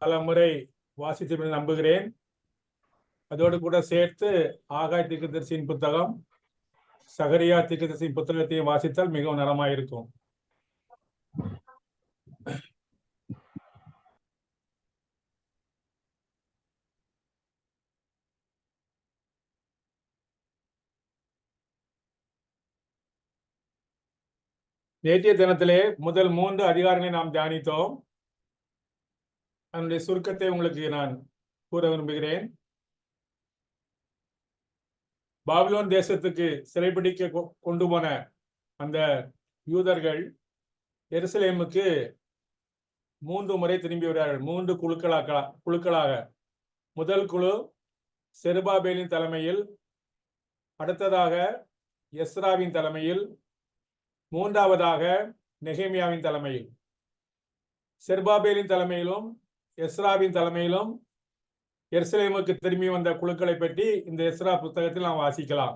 பல முறை வாசித்து நம்புகிறேன். அதோடு கூட சேர்த்து ஆகாய் தீர்க்கதரிசியின் புத்தகம், சகரியா தீர்க்கதரிசியின் புத்தகத்தையும் வாசித்தால் மிகவும் நலமாயிருக்கும். நேற்றைய தினத்திலே முதல் 3 அதிகாரங்களை நாம் தியானித்தோம். அதனுடைய சுருக்கத்தை உங்களுக்கு நான் கூற விரும்புகிறேன். பாபிலோன் தேசத்துக்கு சிறைபிடிக்க கொண்டு போன அந்த யூதர்கள் எருசலேமுக்கு 3 முறை திரும்பி வருகிறார்கள். 3 குழுக்களாக. முதல் குழு செருபாபேலின் தலைமையில், அடுத்ததாக எஸ்ராவின் தலைமையில், மூன்றாவதாக நெகேமியாவின் தலைமையில். செருபாபேலின் தலைமையிலும் எஸ்ராவின் தலைமையிலும் எருசலேமுக்கு திரும்பி வந்த குழுக்களை பற்றி இந்த எஸ்ரா புத்தகத்தில் நாம் வாசிக்கலாம்.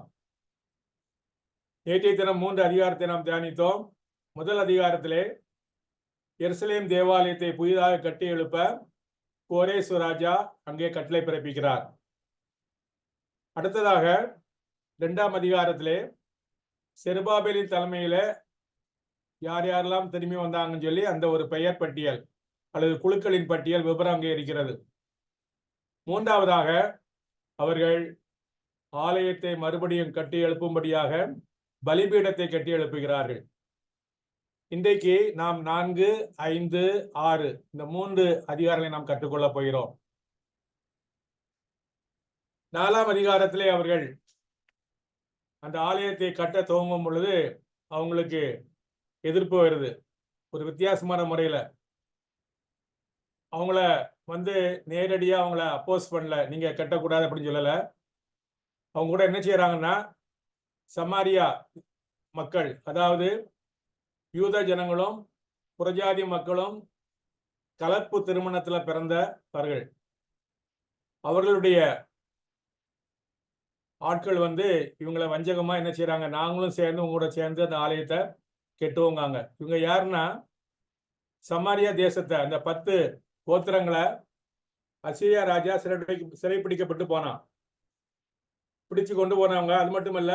நேற்றைய தினம் 3 அதிகாரத்தை நாம் தியானித்தோம். முதல் அதிகாரத்திலே எருசலேம் தேவாலயத்தை புதிதாக கட்டி எழுப்ப கோரேசு ராஜா அங்கே கட்டளை பிறப்பிக்கிறார். அடுத்ததாக 2ஆம் அதிகாரத்திலே செருபாபேலின் தலைமையில யார் யாரெல்லாம் திரும்பி வந்தாங்கன்னு சொல்லி அந்த ஒரு பெயர் பட்டியல் அல்லது குழுக்களின் பட்டியல் விவரம் அங்கே இருக்கிறது. மூன்றாவதாக அவர்கள் ஆலயத்தை மறுபடியும் கட்டி எழுப்பும்படியாக பலிபீடத்தை கட்டி எழுப்புகிறார்கள். இன்றைக்கு நாம் 4, 5, 6 இந்த 3 அதிகாரங்களை நாம் கற்றுக்கொள்ளப் போகிறோம். 4ஆம் அதிகாரத்திலே அவர்கள் அந்த ஆலயத்தை கட்ட துவங்கும் பொழுது அவங்களுக்கு எதிர்ப்பு வருது. ஒரு வித்தியாசமான முறையில அவங்கள நேரடியா அவங்கள அப்போஸ் பண்ணல, நீங்க கட்டக்கூடாது அப்படின்னு சொல்லல. அவங்க கூட என்ன செய்யறாங்கன்னா, சமாரியா மக்கள், அதாவது யூத ஜனங்களும் புறஜாதி மக்களும் கலப்பு திருமணத்துல பிறந்தவர்கள், அவர்களுடைய ஆட்கள் இவங்களை வஞ்சகமா என்ன செய்யறாங்க, நாங்களும் சேர்ந்து உங்களோட சேர்ந்து அந்த ஆலயத்தை கெட்டுவோங்காங்க. இவங்க யாருன்னா, சமாரியா தேசத்தை அந்த 10 கோத்திரங்களை அசீரியா ராஜா சிறைப்பிடிக்கப்பட்டு போனான். பிடிச்சு கொண்டு போனவங்க. அது மட்டுமல்ல,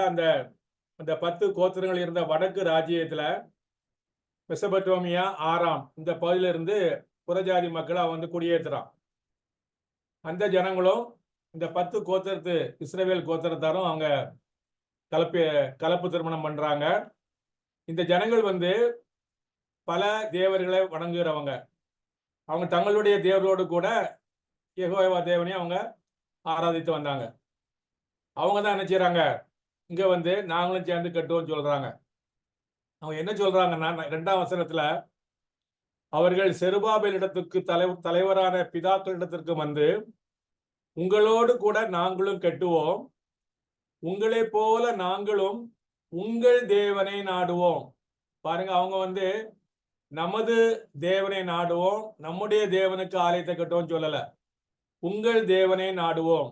அந்த 10 கோத்திரங்கள் இருந்த வடக்கு ராஜ்யத்துல மெசபடோமியா, ஆராம் இந்த பகுதியில இருந்து புறஜாதி மக்களை அவன் குடியேற்றுறான். அந்த ஜனங்களும் இந்த 10 கோத்திரத்து இஸ்ரவேல் கோத்திரத்தாரும் அவங்க கலப்பு திருமணம் பண்றாங்க. இந்த ஜனங்கள் பல தேவர்களை வணங்குகிறவங்க. அவங்க தங்களுடைய தேவரோடு கூட யெகோவா தேவனையும் அவங்க ஆராதித்து வந்தாங்க. அவங்க தான் என்ன செய்யறாங்க, இங்க நாங்களும் சேர்ந்து கட்டுவோம் சொல்றாங்க. அவங்க என்ன சொல்றாங்கன்னா, 2ஆம் வசனத்துல அவர்கள் செருபாபேல் இடத்துக்கு தலைவரான பிதாக்களிடத்திற்கு உங்களோடு கூட நாங்களும் கட்டுவோம், உங்களை போல நாங்களும் உங்கள் தேவனை நாடுவோம். பாருங்க, அவங்க நமது தேவனை நாடுவோம், நம்முடைய தேவனுக்கு ஆலயத்தை கட்டுவோம் சொல்லல. உங்கள் தேவனை நாடுவோம்,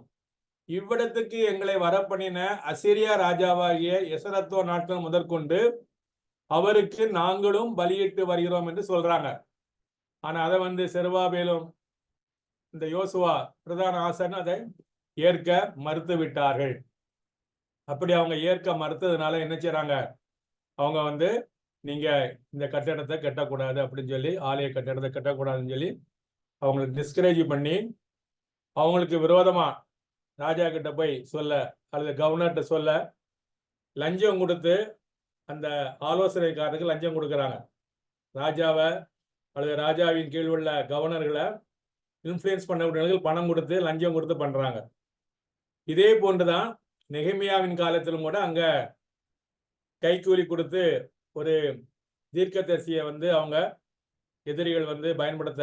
இவ்விடத்துக்கு எங்களை வரப்பண்ணின அசீரியா ராஜாவாகிய எசரத்தோ நாட்கள் முதற்கொண்டு அவருக்கு நாங்களும் பலியிட்டு வருகிறோம் என்று சொல்றாங்க. ஆனா அதை செருபாபேலும் இந்த யோசுவா பிரதான ஆசாரியன் அதை ஏற்க மறுத்து விட்டார்கள். அப்படி அவங்க ஏற்க மறுத்ததுனால என்ன செய்யறாங்க, அவங்க நீங்க இந்த கட்டடத்தை கட்டக்கூடாது அப்படின்னு சொல்லி, ஆலய கட்டடத்தை கட்டக்கூடாதுன்னு சொல்லி அவங்களுக்கு டிஸ்கரேஜ் பண்ணி, அவங்களுக்கு விரோதமா ராஜா கிட்ட போய் சொல்ல அல்லது கவர்னர்கிட்ட சொல்ல லஞ்சம் கொடுத்து, அந்த ஆலோசனைக்காரருக்கு லஞ்சம் கொடுக்குறாங்க. ராஜாவை அல்லது ராஜாவின் கீழ் உள்ள கவர்னர்களை இன்ஃப்ளூயன்ஸ் பண்ணக்கூடியவர்கள் பணம் கொடுத்து லஞ்சம் கொடுத்து பண்றாங்க. இதே போன்றுதான் நெகேமியாவின் காலத்திலும் கூட அங்க கைக்கூலி கொடுத்து ஒரு தீர்க்கதரிசியை அவங்க எதிரிகள் பயன்படுத்த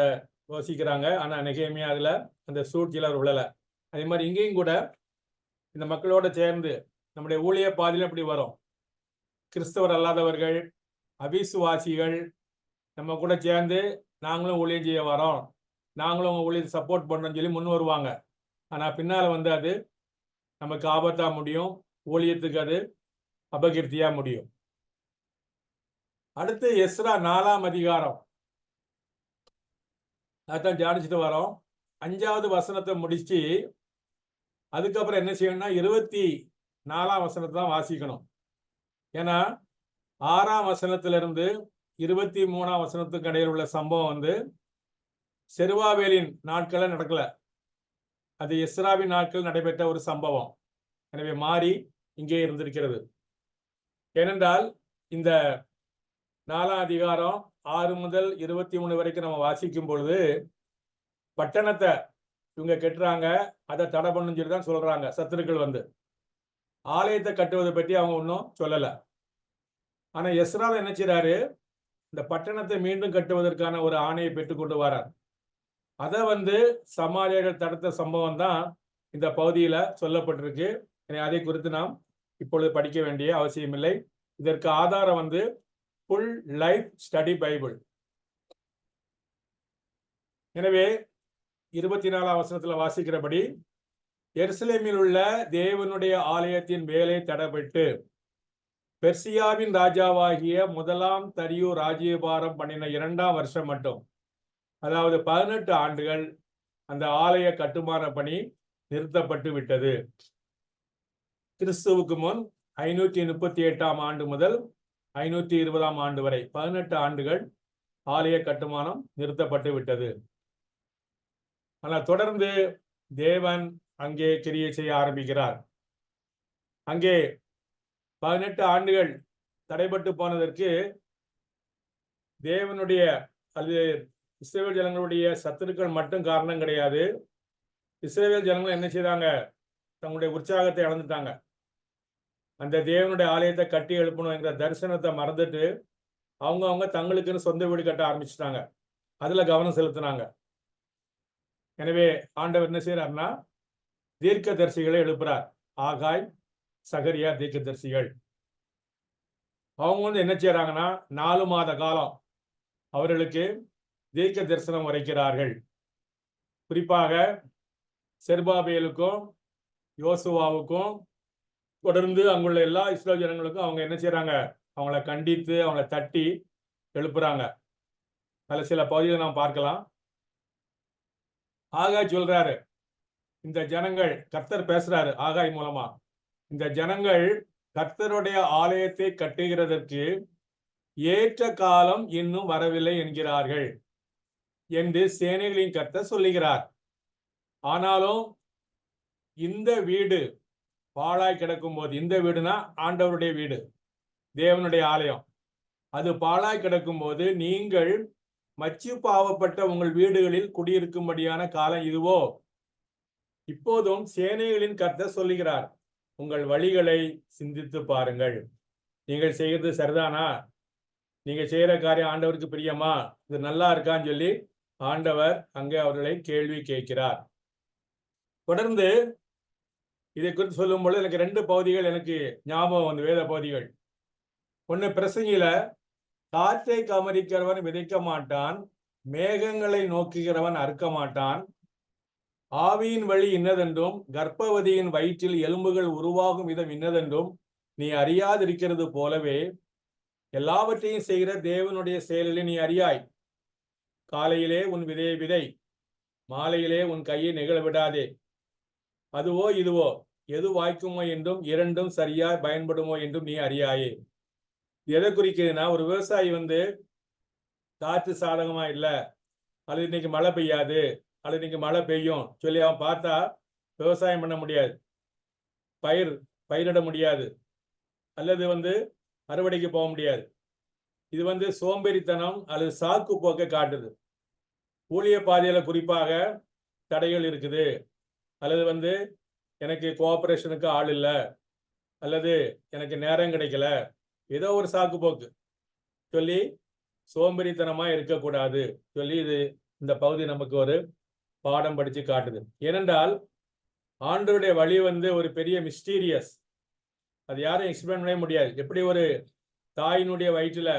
யோசிக்கிறாங்க. ஆனா நெகேமியா அதுல அந்த சூழ்ச்சியில விழல. அதே மாதிரி இங்கேயும் கூட இந்த மக்களோட சேர்ந்து நம்முடைய ஊழிய பாதையில எப்படி வரும், கிறிஸ்தவர் அல்லாதவர்கள், அவிசுவாசிகள் நம்ம கூட சேர்ந்து நாங்களும் ஊழியம் செய்ய வரோம், நாங்களும் உங்க ஊழியத்தை சப்போர்ட் பண்றோம்னு சொல்லி முன் வருவாங்க. ஆனா பின்னால அது நமக்கு ஆபத்தா முடியும், ஊழியத்துக்கு அது அபகீர்த்தியா முடியும். அடுத்து எஸ்ரா 4ஆம் அதிகாரம் அதான் தியானிச்சுட்டு வரோம். 5வது வசனத்தை முடிச்சு அதுக்கப்புறம் என்ன செய்யணும்னா 24ஆம் வசனத்தை தான் வாசிக்கணும். ஏன்னா 6ஆம் வசனத்திலிருந்து 23ஆம் வசனத்துக்கு இடையில் உள்ள சம்பவம் வந்து செருபாபேலின் நாட்கள்ல நடக்கல. அது எஸ்ராவின் நாட்கள் நடைபெற்ற ஒரு சம்பவம். எனவே மாறி இங்கே இருந்திருக்கிறது. ஏனென்றால் இந்த 4ஆம் அதிகாரம் 6 முதல் 23 வரைக்கும் நம்ம வாசிக்கும் பொழுது பட்டணத்தை இவங்க கட்டுறாங்க, அதை தடை பண்ணுன்னு சொல்லி தான் சொல்றாங்க சத்துருக்கள் வந்து. ஆலயத்தை கட்டுவதை பற்றி அவங்க ஒன்றும் சொல்லலை. ஆனா எஸ்ரா என்ன செய்றாரு, இந்த பட்டணத்தை மீண்டும் கட்டுவதற்கான ஒரு ஆணையை பெற்றுக்கொண்டு வரார். அதை வந்து சமாரியர்கள் தடுத்த சம்பவம் தான் இந்த பகுதியில சொல்லப்பட்டிருக்கு. அதை குறித்து நாம் இப்பொழுது படிக்க வேண்டிய அவசியமில்லை. இதற்கு ஆதாரம் வந்து ஃபுல் லைஃப் ஸ்டடி பைபிள். எனவே 24ஆம் வசனத்துல வாசிக்கிறபடி எருசலேமில் உள்ள தேவனுடைய ஆலயத்தின் வேலை தடைபட்டு பெர்சியாவின் ராஜாவாகிய 1ஆம் தரியு ராஜ்யபாரம் பண்ணின 2ஆம் வருஷம் மட்டும், அதாவது 18 ஆண்டுகள் அந்த ஆலய கட்டுமான பணி நிறுத்தப்பட்டு விட்டது. கிறிஸ்துவுக்கு முன் 538ஆம் ஆண்டு முதல் 520ஆம் ஆண்டு வரை 18 ஆண்டுகள் ஆலய கட்டுமானம் நிறுத்தப்பட்டு விட்டது. ஆனால் தொடர்ந்து தேவன் அங்கே கிரியை செய்ய ஆரம்பிக்கிறார். அங்கே 18 ஆண்டுகள் தடைபட்டு போனதற்கு தேவனுடைய அது இஸ்ரவேல் ஜனங்களுடைய சத்துருக்கள் மட்டும் காரணம் கிடையாது. இஸ்ரவேல் ஜனங்கள் என்ன செய்தாங்க, தங்களுடைய உற்சாகத்தை இழந்துட்டாங்க. அந்த தேவனுடைய ஆலயத்தை கட்டி எழுப்பணும் என்ற தரிசனத்தை மறந்துட்டு அவங்க தங்களுக்குன்னு சொந்த வீடு கட்ட ஆரம்பிச்சுட்டாங்க. அதுல கவனம் செலுத்தினாங்க. எனவே ஆண்டவர் என்ன செய்யறாருன்னா தீர்க்கதரிசிகளை எழுப்புறார். ஆகாய், சகரியா தீர்க்கதரிசிகள். அவங்க வந்து என்ன செய்யறாங்கன்னா 4 மாத காலம் அவர்களுக்கு தீர்க்க தரிசனம் உரைக்கிறார்கள். குறிப்பாக செருபாபேலுக்கும் யோசுவாவுக்கும் தொடர்ந்து அங்குள்ள எல்லா இஸ்ரவேல் ஜனங்களுக்கும் அவங்க என்ன செய்யறாங்க, அவங்கள கண்டித்து அவங்கள தட்டி எழுப்புறாங்க. அதில் சில பகுதிகளை நாம் பார்க்கலாம். ஆகாய் சொல்றாரு, இந்த ஜனங்கள், கர்த்தர் பேசுறாரு ஆகாய் மூலமா, இந்த ஜனங்கள் கர்த்தருடைய ஆலயத்தை கட்டுகிறதற்கு ஏற்ற காலம் இன்னும் வரவில்லை என்கிறார்கள் என்று சேனைகளின் கர்த்தர் சொல்லுகிறார். ஆனாலும் இந்த வீடு பாழாய் கிடக்கும் போது, இந்த வீடுனா ஆண்டவருடைய வீடு, தேவனுடைய ஆலயம், அது பாழாய் கிடக்கும் போது நீங்கள் மச்சி பாவப்பட்ட உங்கள் வீடுகளில் குடியிருக்கும்படியான காலம் இதுவோ? இப்போதும் சேனைகளின் கர்த்தர் சொல்லுகிறார், உங்கள் வழிகளை சிந்தித்து பாருங்கள். நீங்கள் செய்கிறது சரிதானா? நீங்க செய்யற காரியம் ஆண்டவருக்கு பிரியமா? இது நல்லா இருக்கான்னு சொல்லி ஆண்டவர் அங்கே அவர்களை கேள்வி கேட்கிறார். தொடர்ந்து இதை குறித்து சொல்லும் பொழுது எனக்கு 2 பகுதிகள் எனக்கு ஞாபகம் வந்து, வேத பகுதிகள். ஒண்ணு பிரசங்கில, காற்றை கமரிக்கிறவன் விதைக்க மாட்டான், மேகங்களை நோக்குகிறவன் அறுக்க மாட்டான், ஆவியின் வழி இன்னதென்றும் கர்ப்பவதியின் வயிற்றில் எலும்புகள் உருவாகும் விதம் இன்னதென்றும் நீ அறியாதிருக்கிறது போலவே எல்லாவற்றையும் செய்கிற தேவனுடைய செயலிலே நீ அறியாய். காலையிலே உன் விதையை விதை, மாலையிலே உன் கையை நிகழ விடாதே. அதுவோ இதுவோ எது வாய்க்குமோ என்றும் இரண்டும் சரியாய் பயன்படுமோ என்றும் நீ அறியாயே. எதை குறிக்கிறதுனா, ஒரு விவசாயி வந்து காற்று சாதகமா இல்லை, அல்லது இன்னைக்கு மழை பெய்யாது, அல்லது இன்னைக்கு மழை பெய்யும் சொல்லி அவன் பார்த்தா விவசாயம் பண்ண முடியாது, பயிரிட முடியாது, அல்லது வந்து அறுவடைக்கு போக முடியாது. இது வந்து சோம்பேறித்தனம் அல்லது சாக்கு போக்கை காட்டுது. ஊழிய பாதையில குறிப்பாக தடைகள் இருக்குது, அல்லது வந்து எனக்கு கோஆபரேஷனுக்கு ஆள் இல்லை, அல்லது எனக்கு நேரம் கிடைக்கல, ஏதோ ஒரு சாக்கு போக்கு சொல்லி சோம்பேறித்தனமா இருக்கக்கூடாது சொல்லி இந்த பகுதி நமக்கு ஒரு பாடம் படிச்சு காட்டுது. ஏனென்றால் ஆண்டவருடைய வழி வந்து ஒரு பெரிய மிஸ்டீரியஸ், அது யாரும் எக்ஸ்பிளைன் பண்ணவே முடியாது. எப்படி ஒரு தாயினுடைய வயிற்றுல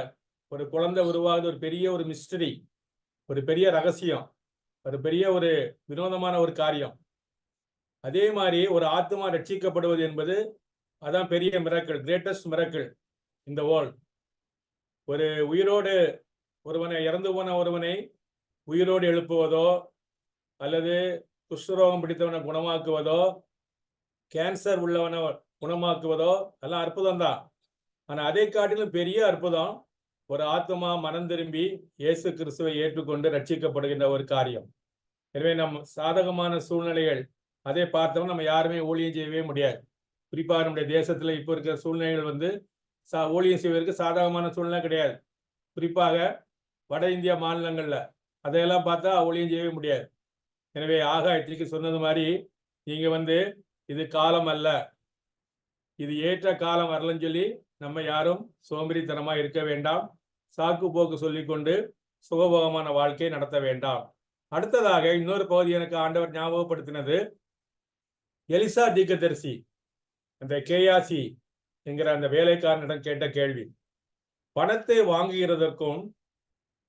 ஒரு குழந்தை உருவாகுது, ஒரு பெரிய ஒரு மிஸ்டரி, ஒரு பெரிய ரகசியம், ஒரு பெரிய ஒரு வினோதமான ஒரு காரியம். அதே மாதிரி ஒரு ஆத்மா ரட்சிக்கப்படுவது என்பது அதான் பெரிய மிராக்கிள், கிரேட்டஸ்ட் மிராக்கிள் இந்த வேர்ல்ட். ஒரு உயிரோடு ஒருவனை, இறந்து போன ஒருவனை உயிரோடு எழுப்புவதோ, அல்லது குஷ்டரோகம் பிடித்தவனை குணமாக்குவதோ, கேன்சர் உள்ளவனை குணமாக்குவதோ எல்லாம் அற்புதம் தான். ஆனா அதை காட்டிலும் பெரிய அற்புதம் ஒரு ஆத்மா மனம் திரும்பி இயேசு கிறிஸ்துவை ஏற்றுக்கொண்டு ரட்சிக்கப்படுகின்ற ஒரு காரியம். எனவே நம் சாதகமான சூழ்நிலைகள் அதை பார்த்தோம் நம்ம யாருமே ஊழியம் செய்யவே முடியாது. குறிப்பாக நம்முடைய தேசத்துல இப்போ இருக்கிற சூழ்நிலைகள் வந்து ஊழியம் செய்வதற்கு சாதகமான சூழ்நிலை கிடையாது. குறிப்பாக வட இந்தியா மாநிலங்கள்ல அதையெல்லாம் பார்த்தா ஊழியம் செய்யவே முடியாது. எனவே ஆகாயத்திற்கு சொன்னது மாதிரி நீங்க வந்து இது காலம் அல்ல, இது ஏற்ற காலம் வரலன்னு சொல்லி நம்ம யாரும் சோம்பேறித்தனமா இருக்க வேண்டாம். சாக்கு போக்கு சொல்லிக்கொண்டு சுகபோகமான வாழ்க்கையை நடத்த வேண்டாம். அடுத்ததாக இன்னொரு பகுதி எனக்கு ஆண்டவர் ஞாபகப்படுத்தினது, எலிசா தீர்க்கதரிசி அந்த கேயாசி என்கிற அந்த வேலைக்காரனிடம் கேட்ட கேள்வி. பணத்தை வாங்குகிறதற்கும்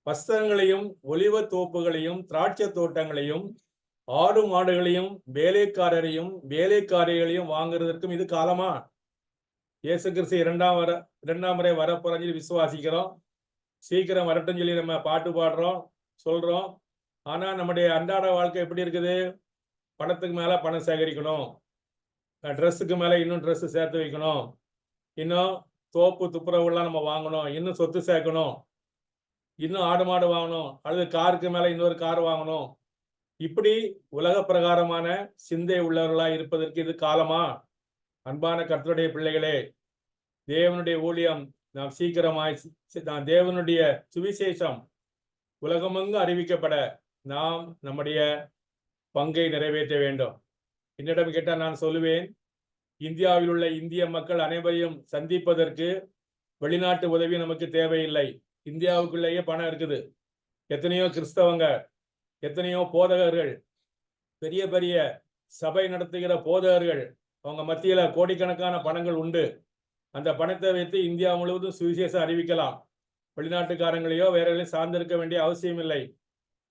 வஸ்திரங்களையும் ஒலிவ தோப்புகளையும் திராட்சை தோட்டங்களையும் ஆடு மாடுகளையும் வேலைக்காரரையும் வேலைக்காரிகளையும் வாங்குறதற்கும் இது காலமா? இயேசு கிறிஸ்து இரண்டாம் முறை வரப்போறன்னு விசுவாசிக்கிறோம். சீக்கிரம் வரட்டும் சொல்லி நம்ம பாட்டு பாடுறோம், சொல்றோம். ஆனா நம்முடைய அன்றாட வாழ்க்கை எப்படி இருக்குது? பணத்துக்கு மேல பணம் சேகரிக்கணும், ட்ரெஸ்ஸுக்கு மேல இன்னும் ட்ரெஸ் சேர்த்து வைக்கணும், இன்னும் தோப்பு துப்புரவுலாம் நம்ம வாங்கணும், இன்னும் சொத்து சேர்க்கணும், இன்னும் ஆடு மாடு வாங்கணும், அல்லது காருக்கு மேல இன்னொரு கார் வாங்கணும். இப்படி உலக பிரகாரமான சிந்தை உள்ளவர்களாய் இருப்பதற்கு இது காலமா? அன்பான கர்த்தருடைய பிள்ளைகளே, தேவனுடைய ஊழியம் நாம் சீக்கிரமாய் தேவனுடைய சுவிசேஷம் உலகமெங்கும் அறிவிக்கப்பட நாம் நம்முடைய பங்கை நிறைவேற்ற வேண்டும். என்னிடம் கேட்டால் நான் சொல்லுவேன், இந்தியாவில் உள்ள இந்திய மக்கள் அனைவரையும் சந்திப்பதற்கு வெளிநாட்டு உதவி நமக்கு தேவையில்லை. இந்தியாவுக்குள்ளேயே பணம் இருக்குது. எத்தனையோ கிறிஸ்தவங்க, எத்தனையோ போதகர்கள், பெரிய பெரிய சபை நடத்துகிற போதகர்கள், அவங்க மத்தியில கோடிக்கணக்கான பணங்கள் உண்டு. அந்த பணத்தை வைத்து இந்தியா முழுவதும் சுவிசேஷம் அறிவிக்கலாம். வெளிநாட்டுக்காரங்களையோ வேறவர்களையும் சார்ந்திருக்க வேண்டிய அவசியம் இல்லை.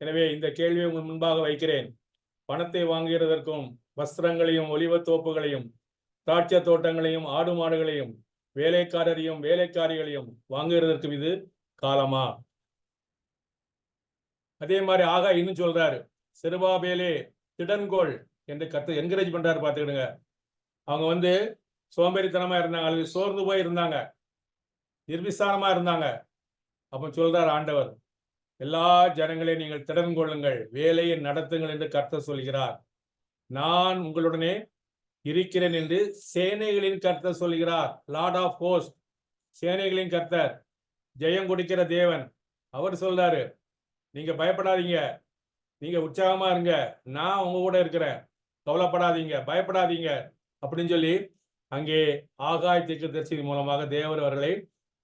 எனவே இந்த கேள்வியை உங்கள் முன்பாக வைக்கிறேன். பணத்தை வாங்குகிறதற்கும் வஸ்திரங்களையும் ஒலிவ தோப்புகளையும் திராட்சை தோட்டங்களையும் ஆடு மாடுகளையும் வேலைக்காரரையும் வேலைக்காரிகளையும் வாங்குகிறதற்கும் இது காலமா? அதே மாதிரி இன்னும் சொல்றாரு, செருபாபேலே திடன்கோள் என்று என்கரேஜ் பண்றாரு. பார்த்துக்கிடுங்க. அவங்க வந்து சோம்பேறித்தனமா இருந்தாங்க, அல்லது சோர்ந்து போய் இருந்தாங்க, நிர்விசாரமா இருந்தாங்க. அப்ப சொல்றார் ஆண்டவர், எல்லா ஜனங்களையும் நீங்கள் திடன் கொள்ளுங்கள், வேலையை நடத்துங்கள் என்று கர்த்தர் சொல்கிறார். நான் உங்களுடனே இருக்கிறேன் என்று சேனைகளின் கர்த்தர் சொல்கிறார். லார்ட் ஆஃப் ஹோஸ்ட், சேனைகளின் கர்த்தர், ஜெயம் கொடுக்கிற தேவன், அவர் சொல்றாரு, நீங்க பயப்படாதீங்க, நீங்க உற்சாகமா இருங்க, நான் உங்க கூட இருக்கிறேன், கவலைப்படாதீங்க, பயப்படாதீங்க அப்படின்னு சொல்லி அங்கே ஆகாய தீர்க்கதரிசி மூலமாக தேவர் அவர்களை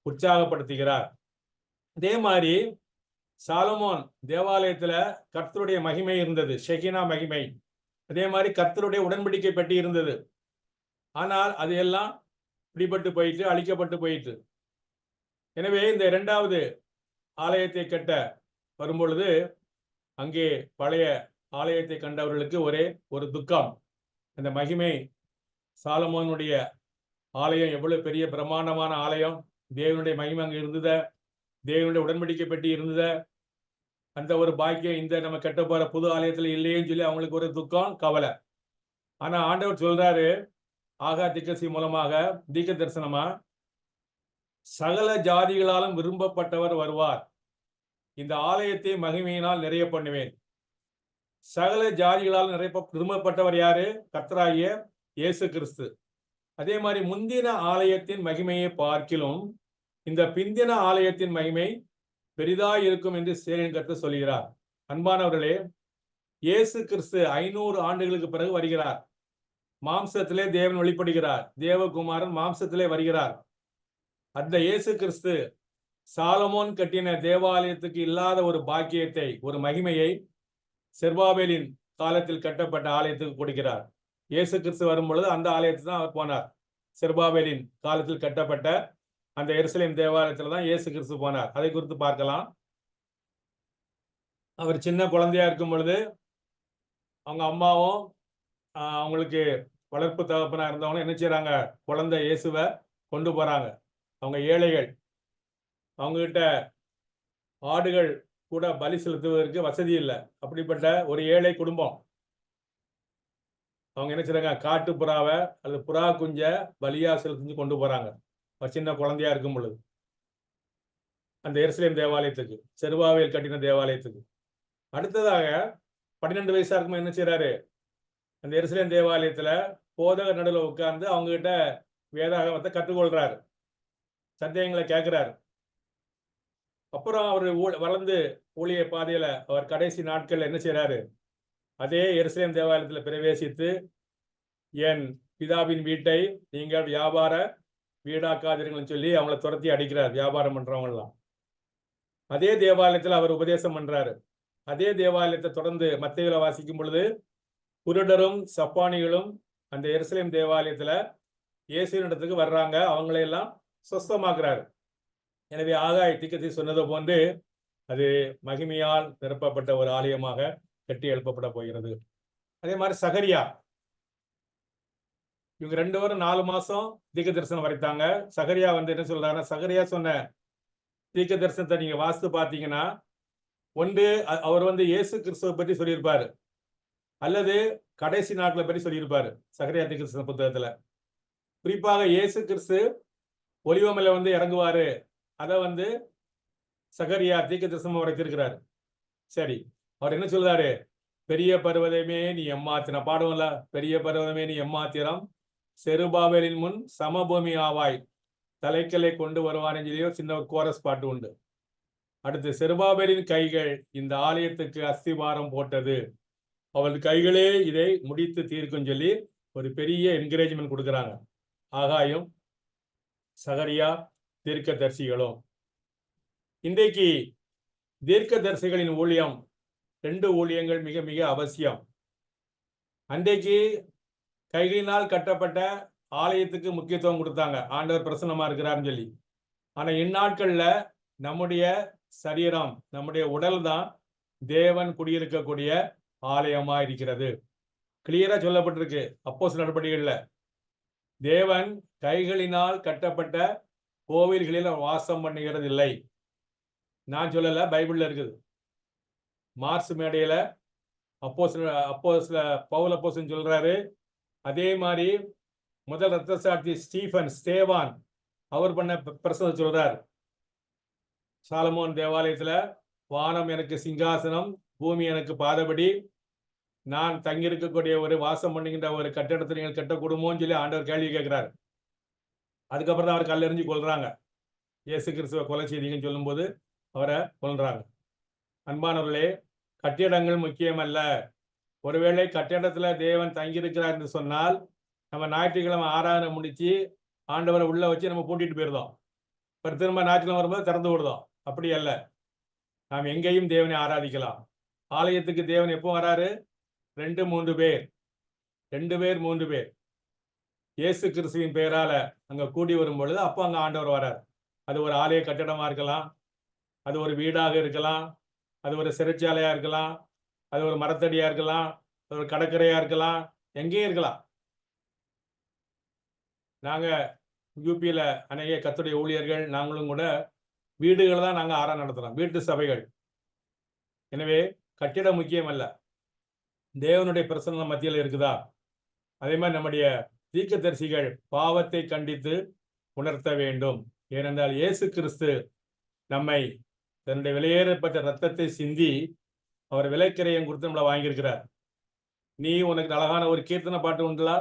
உற்சாகப்படுத்துகிறார். அதே மாதிரி சாலமோன் தேவாலயத்துல கர்த்தருடைய மகிமை இருந்தது, ஷெகினா மகிமை. அதே மாதிரி கர்த்தருடைய உடன்படிக்கை பெட்டி இருந்தது. ஆனால் அது எல்லாம் பிடிபட்டு போயிட்டு, அழிக்கப்பட்டு போயிட்டு. எனவே இந்த இரண்டாவது ஆலயத்தை கட்ட வரும்பொழுது அங்கே பழைய ஆலயத்தை கண்டவர்களுக்கு ஒரே ஒரு துக்கம். அந்த மகிமை, சாலமோனுடைய ஆலயம் எவ்வளவு பெரிய பிரம்மாண்டமான ஆலயம், தேவனுடைய மகிமை அங்கே இருந்தத, தேவனுடைய உடன்படிக்கை பெட்டி இருந்தத, அந்த ஒரு பாக்கியம் இந்த நம்ம கட்ட போற புது ஆலயத்துல இல்லையேன்னு சொல்லி அவங்களுக்கு ஒரு துக்கம், கவலை. ஆனா ஆண்டவர் சொல்றாரு ஆகா தீர்க்கதரிசி மூலமாக, தீர்க்க தரிசனமா, சகல ஜாதிகளாலும் விரும்பப்பட்டவர் வருவார், இந்த ஆலயத்தை மகிமையினால் நிறைய பண்ணுவேன். சகல ஜாதிகளால் விரும்பப்பட்டவர் யாரு? கர்த்தராகிய இயேசு கிறிஸ்து. அதே மாதிரி முந்தின ஆலயத்தின் மகிமையை பார்க்கிலும் இந்த பிந்தின ஆலயத்தின் மகிமை பெரிதாய் இருக்கும் என்று சேனையின் கர்த்தர் சொல்கிறார். அன்பானவர்களே, இயேசு கிறிஸ்து 500 ஆண்டுகளுக்கு பிறகு வருகிறார். மாம்சத்திலே தேவன் வெளிப்படுகிறார், தேவகுமாரன் மாம்சத்திலே வருகிறார். அந்த இயேசு கிறிஸ்து சாலமோன் கட்டின தேவாலயத்துக்கு இல்லாத ஒரு பாக்கியத்தை, ஒரு மகிமையை செருபாபேலின் காலத்தில் கட்டப்பட்ட ஆலயத்துக்கு கொடுக்கிறார். இயேசு கிறிஸ்து வரும் பொழுது அந்த ஆலயத்துக்கு தான் அவர் போனார். செருபாபேலின் காலத்தில் கட்டப்பட்ட அந்த எருசலேம் தேவாலயத்தில் தான் இயேசு கிறிஸ்து போனார். அதை குறித்து பார்க்கலாம். அவர் சின்ன குழந்தையா இருக்கும் பொழுது அவங்க அம்மாவும் அவங்களுக்கு வளர்ப்பு தகப்பனா இருந்தவங்க என்ன செய்யறாங்க, குழந்தை இயேசுவை கொண்டு போறாங்க. அவங்க ஏழைகள், அவங்க கிட்ட ஆடுகள் கூட பலி செலுத்துவதற்கு வசதி இல்லை. அப்படிப்பட்ட ஒரு ஏழை குடும்பம். அவங்க என்ன செய்றாங்க, காட்டு புறாவை அல்லது புறா குஞ்ச பலியா செலுத்தி கொண்டு போறாங்க, சின்ன குழந்தையா இருக்கும் பொழுது அந்த எருசலேம் தேவாலயத்துக்கு, செருபாபேல் கட்டின தேவாலயத்துக்கு. அடுத்ததாக 12 வயசா இருக்கும் என்ன செய்யறாரு, அந்த எருசலேம் தேவாலயத்துல போதகர் நடுவில் உட்கார்ந்து அவங்க கிட்ட வேதாகமத்தை கற்றுக்கொள்றாரு, சந்தேகங்களை கேட்கிறாரு. அப்புறம் அவர் வளர்ந்து ஊழிய பாதையில அவர் கடைசி நாட்கள் என்ன செய்யறாரு, அதே எருசலேம் தேவாலயத்தில் பிரவேசித்து, என் பிதாவின் வீட்டை நீங்கள் வியாபார வீடாக்காதீர்கள் சொல்லி அவங்கள துரத்தி அடிக்கிறார், வியாபாரம் பண்றவங்க எல்லாம். அதே தேவாலயத்தில் அவர் உபதேசம் பண்றாரு. அதே தேவாலயத்தை தொடர்ந்து மத்தேயுல வாசிக்கும் பொழுது குருடரும் சப்பானிகளும் அந்த எருசலேம் தேவாலயத்துல இயேசுவினிடத்துக்கு வர்றாங்க, அவங்களையெல்லாம் சுஸ்தமாக்குறாரு. எனவே ஆகாய் தீர்க்கதரிசி சொன்னது போன்று அது மகிமையால் நிரப்பப்பட்ட ஒரு ஆலயமாக கட்டி எழுப்பப்பட போகிறது. அதே மாதிரி சகரியா, இவங்க 2 பேரும் 4 மாசம் தீர்க்க தரிசனம் வரைத்தாங்க. சகரியா என்ன சொல்றாருன்னா, சகரியா சொன்ன தீர்க்க தரிசனத்தை நீங்க வாசித்து பார்த்தீங்கன்னா, ஒன்று அவர் இயேசு கிறிஸ்துவை பற்றி சொல்லியிருப்பாரு, அல்லது கடைசி நாட்களை பற்றி சொல்லியிருப்பாரு சகரியா தீர்க்க தரிசன புத்தகத்துல. குறிப்பாக இயேசு கிறிஸ்து ஒலிவமலை இறங்குவாரு, அதை சகரியா தீர்க்க தரிசனம் உரைத்திருக்கிறார். சரி, அவர் என்ன சொல்றாரு, பெரிய பர்வதமே நீ எம்மாத்திரம், பாடுவோம்ல, பெரிய பர்வதமே நீ எம்மாத்திரம், செருபாபேலின் முன் சமபூமி ஆவாய், தலைக்கலை கொண்டு வருவான்னு சொல்லி சின்ன கோரஸ் பாட்டு உண்டு. அடுத்து, செருபாபேலின் கைகள் இந்த ஆலயத்துக்கு அஸ்திபாரம் போட்டது, அவள் கைகளே இதை முடித்து தீர்க்கும் சொல்லி ஒரு பெரிய என்கரேஜ்மெண்ட் கொடுக்குறாங்க ஆகாயும் சகரியா தீர்க்கதரிசிகளும். இன்றைக்கு தீர்க்கதரிசிகளின் ஊழியம், 2 ஊழியங்கள் மிக மிக அவசியம். அன்றைக்கு கைகளினால் கட்டப்பட்ட ஆலயத்துக்கு முக்கியத்துவம் கொடுத்தாங்க, ஆண்டவர் பிரசன்னமா இருக்கிறார்னு சொல்லி. ஆனா இந்நாட்கள்ல நம்முடைய சரீரம், நம்முடைய உடல் தான் தேவன் குடியிருக்கக்கூடிய ஆலயமா இருக்கிறது. கிளியரா சொல்லப்பட்டிருக்கு அப்போஸ்தலர் நடபடிகள்ல. தேவன் கைகளினால் கட்டப்பட்ட கோவில்களில் வாசம் பண்ணுகிறது இல்லை. நான் சொல்லல, பைபிள்ல இருக்குது. மார்ஸ் மேடையில பவுல் அப்போஸ்தலன் சொல்றாரு. அதே மாதிரி முதல் இரத்த சாட்சி ஸ்தேவான் அவர் பண்ண பிரசங்கம் சொல்றார். சாலமோன் தேவாலயத்துல வானம் எனக்கு சிங்காசனம், பூமி எனக்கு பாதபடி, நான் தங்கியிருக்கக்கூடிய ஒரு வாசம் பண்ணுகின்ற ஒரு கட்டிடத்தை நீங்கள் கட்டக்கூடுமோன்னு சொல்லி ஆண்டவர் கேள்வி கேட்கிறார். அதுக்கப்புறம் தான் அவர் கல்லெறிஞ்சு கொள்றாங்க. இயேசு கிறிஸ்துவ கொலை செய்திங்கன்னு சொல்லும் போது அவரை கொல்றாங்க. அன்பானவர்களே, கட்டிடங்கள் முக்கியமல்ல. ஒருவேளை கட்டிடத்துல தேவன் தங்கியிருக்கிறார் என்று சொன்னால், நம்ம ஞாயிற்றுக்கிழமை ஆராதனை முடிச்சு ஆண்டவரை உள்ள வச்சு நம்ம பூட்டிட்டு போயிருந்தோம், திரும்ப ஞாயிற்றுக்கிழமை வரும்போது திறந்து விடுதோம். அப்படி அல்ல, நாம் எங்கேயும் தேவனை ஆராதிக்கலாம். ஆலயத்துக்கு தேவன் எப்போ வராரு, 2-3 பேர், 2 பேர் 3 பேர் இயேசு கிறிஸ்துவின் பெயரால அங்க கூடி வரும் பொழுது அப்போ அங்க ஆண்டவர் வரார். அது ஒரு ஆலய கட்டடமா இருக்கலாம், அது ஒரு வீடாக இருக்கலாம், அது ஒரு சிறைச்சாலையா இருக்கலாம், அது ஒரு மரத்தடியா இருக்கலாம், அது ஒரு கடற்கரையா இருக்கலாம், எங்கேயும் இருக்கலாம். நாங்க யூபியில அநேக கர்த்தருடைய ஊழியர்கள் நாங்களும் கூட வீடுகளை தான் நாங்கள் ஆராதனை நடத்துறோம், வீட்டு சபைகள். எனவே கட்டிடம் முக்கியம் அல்ல, தேவனுடைய பிரசன்னம் மத்தியில் இருக்குதா. அதே மாதிரி நம்முடைய தீர்க்கதரிசிகள் பாவத்தை கண்டித்து உணர்த்த வேண்டும். ஏனென்றால் இயேசு கிறிஸ்து நம்மை தன்னுடைய விலையேறப்பட்ட ரத்தத்தை சிந்தி அவர் விலைக்கிரயம் கொடுத்து நம்மளை வாங்கியிருக்கிறார். நீ உனக்கு அழகான ஒரு கீர்த்தனை பாட்டு உண்டுலா,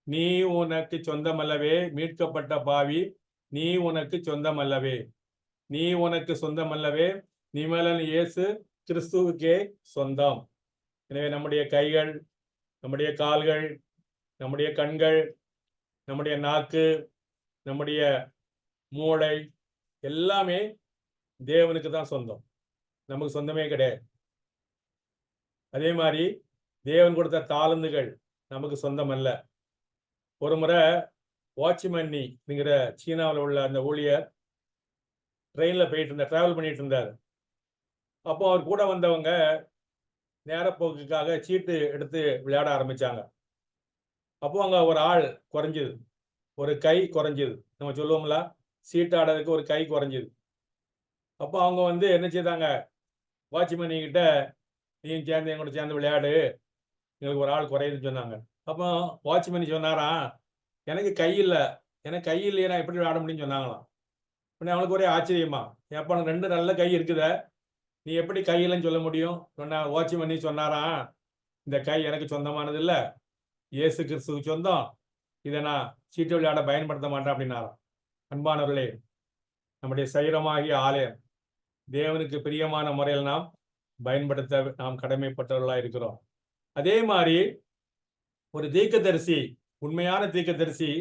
நீ உனக்கு சொந்தம் அல்லவே மீட்கப்பட்ட பாவி, நீ உனக்கு சொந்தம் அல்லவே, நீ உனக்கு சொந்தம் அல்லவே, நீ மேல இயேசு கிறிஸ்துவுக்கே சொந்தம். எனவே நம்முடைய கைகள், நம்முடைய கால்கள், நம்முடைய கண்கள், நம்முடைய நாக்கு, நம்முடைய மூளை எல்லாமே தேவனுக்கு தான் சொந்தம், நமக்கு சொந்தமே கிடையாது. அதே மாதிரி தேவன் கொடுத்த தாளந்துகள் நமக்கு சொந்தம் அல்ல. ஒரு முறை வாட்ச்மேன்ங்கிற சீனாவில் உள்ள அந்த ஊழியர் ட்ரெயின்ல போயிட்டு இருந்தார், டிராவல் பண்ணிட்டு இருந்தார். அப்போ அவர் கூட வந்தவங்க நேரப்போக்குக்காக சீட்டு எடுத்து விளையாட ஆரம்பிச்சாங்க. அப்போ அங்க ஒரு ஆள் குறைஞ்சது, ஒரு கை குறைஞ்சது. நம்ம சொல்லுவோம்ல, சீட்டு ஆடுறதுக்கு ஒரு கை குறைஞ்சது. அப்போ அவங்க என்ன செய்தாங்க, வாட்ச்மேன் கிட்ட நீயும் சேர்ந்து எங்கூட சேர்ந்து விளையாடு, எங்களுக்கு ஒரு ஆள் குறையுதுன்னு சொன்னாங்க. அப்போ வாட்ச்மேன் சொன்னாராம், எனக்கு கை இல்லை, எனக்கு கை இல்லையே, நான் எப்படி விளையாட முடியும்னு சொன்னாங்களாம். உடனே அவனுக்கு ஒரே ஆச்சரியமா, ஏப்பா உனக்கு 2 நல்ல கை இருக்குதே, நீ எப்படி கை இல்லைன்னு சொல்ல முடியும்? சொன்னா வாட்ச்மேன் சொன்னாராம், இந்த கை எனக்கு சொந்தமானது இல்லை, இயேசு கிறிஸ்துவுக்கு சொந்தம், இதை நான் சீட்டு விளையாட பயன்படுத்த மாட்டேன் அப்படின்னாராம். அன்பானவர்களே, நம்முடைய சரீரமாகிய ஆலயம் தேவனுக்கு பிரியமான முறையில் நாம் பயன்படுத்த நாம் கடமைப்பட்டவர்களாக இருக்கிறோம். அதே மாதிரி ஒரு தீர்க்கதரிசி, உண்மையான தீர்க்கதரிசி,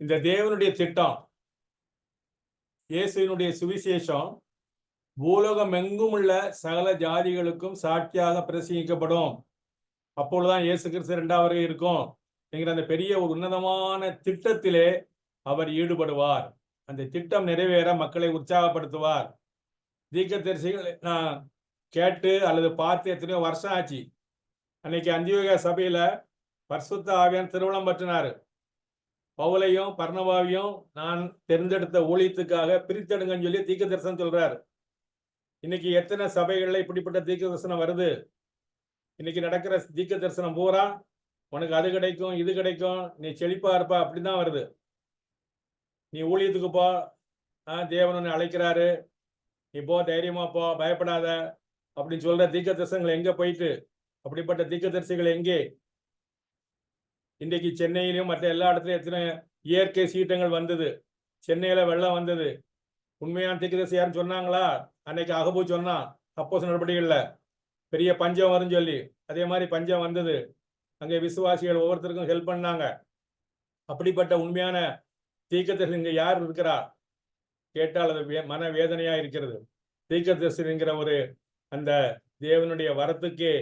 இந்த தேவனுடைய திட்டம், இயேசுவினுடைய சுவிசேஷம் பூலோகம் எங்கும் உள்ள சகல ஜாதிகளுக்கும் சாட்சியாக பிரசங்கிக்கப்படும், அப்பொழுதுதான் இயேசு கிறிஸ்து 2வது இருக்கும் என்கிற அந்த பெரிய ஒரு உன்னதமான திட்டத்திலே அவர் ஈடுபடுவார். அந்த திட்டம் நிறைவேற மக்களை உற்சாகப்படுத்துவார். தீர்க்கதரிசிகள் நான் கேட்டு அல்லது பார்த்து எத்தனையோ வருஷம் ஆச்சு. அன்னைக்கு அந்தியோகியா சபையில பரிசுத்த ஆவியான் திருவுளம் பற்றினாரு. பவுலையும் பர்னபாவையும் நான் தேர்ந்தெடுத்த ஊழியத்துக்காக பிரித்தெடுங்கன்னு சொல்லி தீர்க்க தரிசனம் சொல்றாரு. இன்னைக்கு எத்தனை சபைகள்ல இப்படிப்பட்ட தீர்க்க தரிசனம் வருது? இன்னைக்கு நடக்கிற தீர்க்க தரிசனம் பூரா உனக்கு அது கிடைக்கும், இது கிடைக்கும், நீ செழிப்பா இருப்பா, அப்படிதான் வருது. நீ ஊழியத்துக்கு போ, தேவன் உன்னை அழைக்கிறாரு, நீ போ, தைரியமா போ, பயப்படாத அப்படின்னு சொல்ற தீர்க்க தரிசனங்கள் எங்க போயிட்டு? அப்படிப்பட்ட தீர்க்கதரிசிகள் எங்கே? இன்றைக்கு சென்னையிலும் மற்ற எல்லா இடத்துலையும் எத்தனை இயற்கை சீற்றங்கள் வந்தது. சென்னையில வெள்ளம் வந்தது. உண்மையான தீர்க்கதரிசி யாரும் சொன்னாங்களா? அன்னைக்கு அகபு சொன்னான் அப்போஸ்தலர் நடவடிக்கைகள்ல பெரிய பஞ்சம் வரும்னு சொல்லி. அதே மாதிரி பஞ்சம் வந்தது. அங்கே விசுவாசிகள் ஒவ்வொருத்தருக்கும் ஹெல்ப் பண்ணாங்க. அப்படிப்பட்ட உண்மையான தீர்க்கதரிசி இங்க யார் இருக்கிறா கேட்டால் அது மன வேதனையா இருக்கிறது. தீர்க்கதரிசிங்கிற ஒரு அந்த தேவனுடைய வரத்துக்கே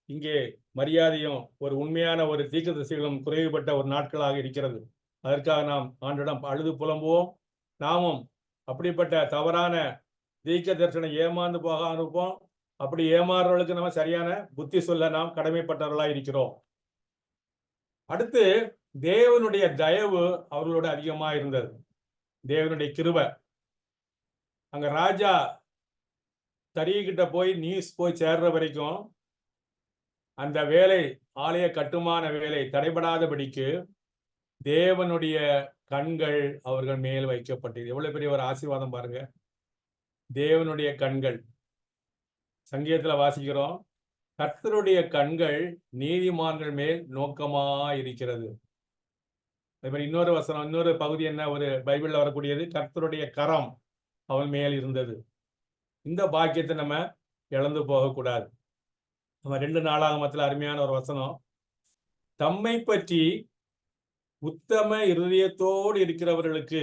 இங்கே மரியாதையும் ஒரு உண்மையான ஒரு தீர்க்கதரிசிகளும் குறைவுபட்ட ஒரு நாட்களாக இருக்கிறது. அதற்காக நாம் ஆண்டிடம் அழுது புலம்புவோம். நாமும் அப்படிப்பட்ட தவறான தீர்க்க தரிசனம் ஏமாந்து போகாம இருப்போம். அப்படி ஏமாறுறவர்களுக்கு நம்ம சரியான புத்தி சொல்ல நாம் கடமைப்பட்டவர்களாக இருக்கிறோம். அடுத்து தேவனுடைய தயவு அவர்களோட அதிகமா இருந்தது. தேவனுடைய கிருபை. அங்க ராஜா தறிகிட்ட போய் நியூஸ் போய் சேர்ற வரைக்கும் அந்த வேலை, ஆலய கட்டுமான வேலை தடைபடாதபடிக்கு தேவனுடைய கண்கள் அவர்கள் மேல் வைக்கப்பட்டது. எவ்வளவு பெரிய ஒரு ஆசீர்வாதம் பாருங்க. தேவனுடைய கண்கள். சங்கீதத்துல வாசிக்கிறோம், கர்த்தருடைய கண்கள் நீதிமான்கள் மேல் நோக்கமா இருக்கிறது. அதே மாதிரி இன்னொரு வசனம், இன்னொரு பகுதி என்ன ஒரு பைபிள்ல வரக்கூடியது, கர்த்தருடைய கரம் அவன் மேல் இருந்தது. இந்த பாக்கியத்தை நம்ம இழந்து போகக்கூடாது. நம்ம 2 நாளாகமத்தில் அருமையான ஒரு வசனம், தம்மை பற்றி உத்தம இருதயத்தோடு இருக்கிறவர்களுக்கு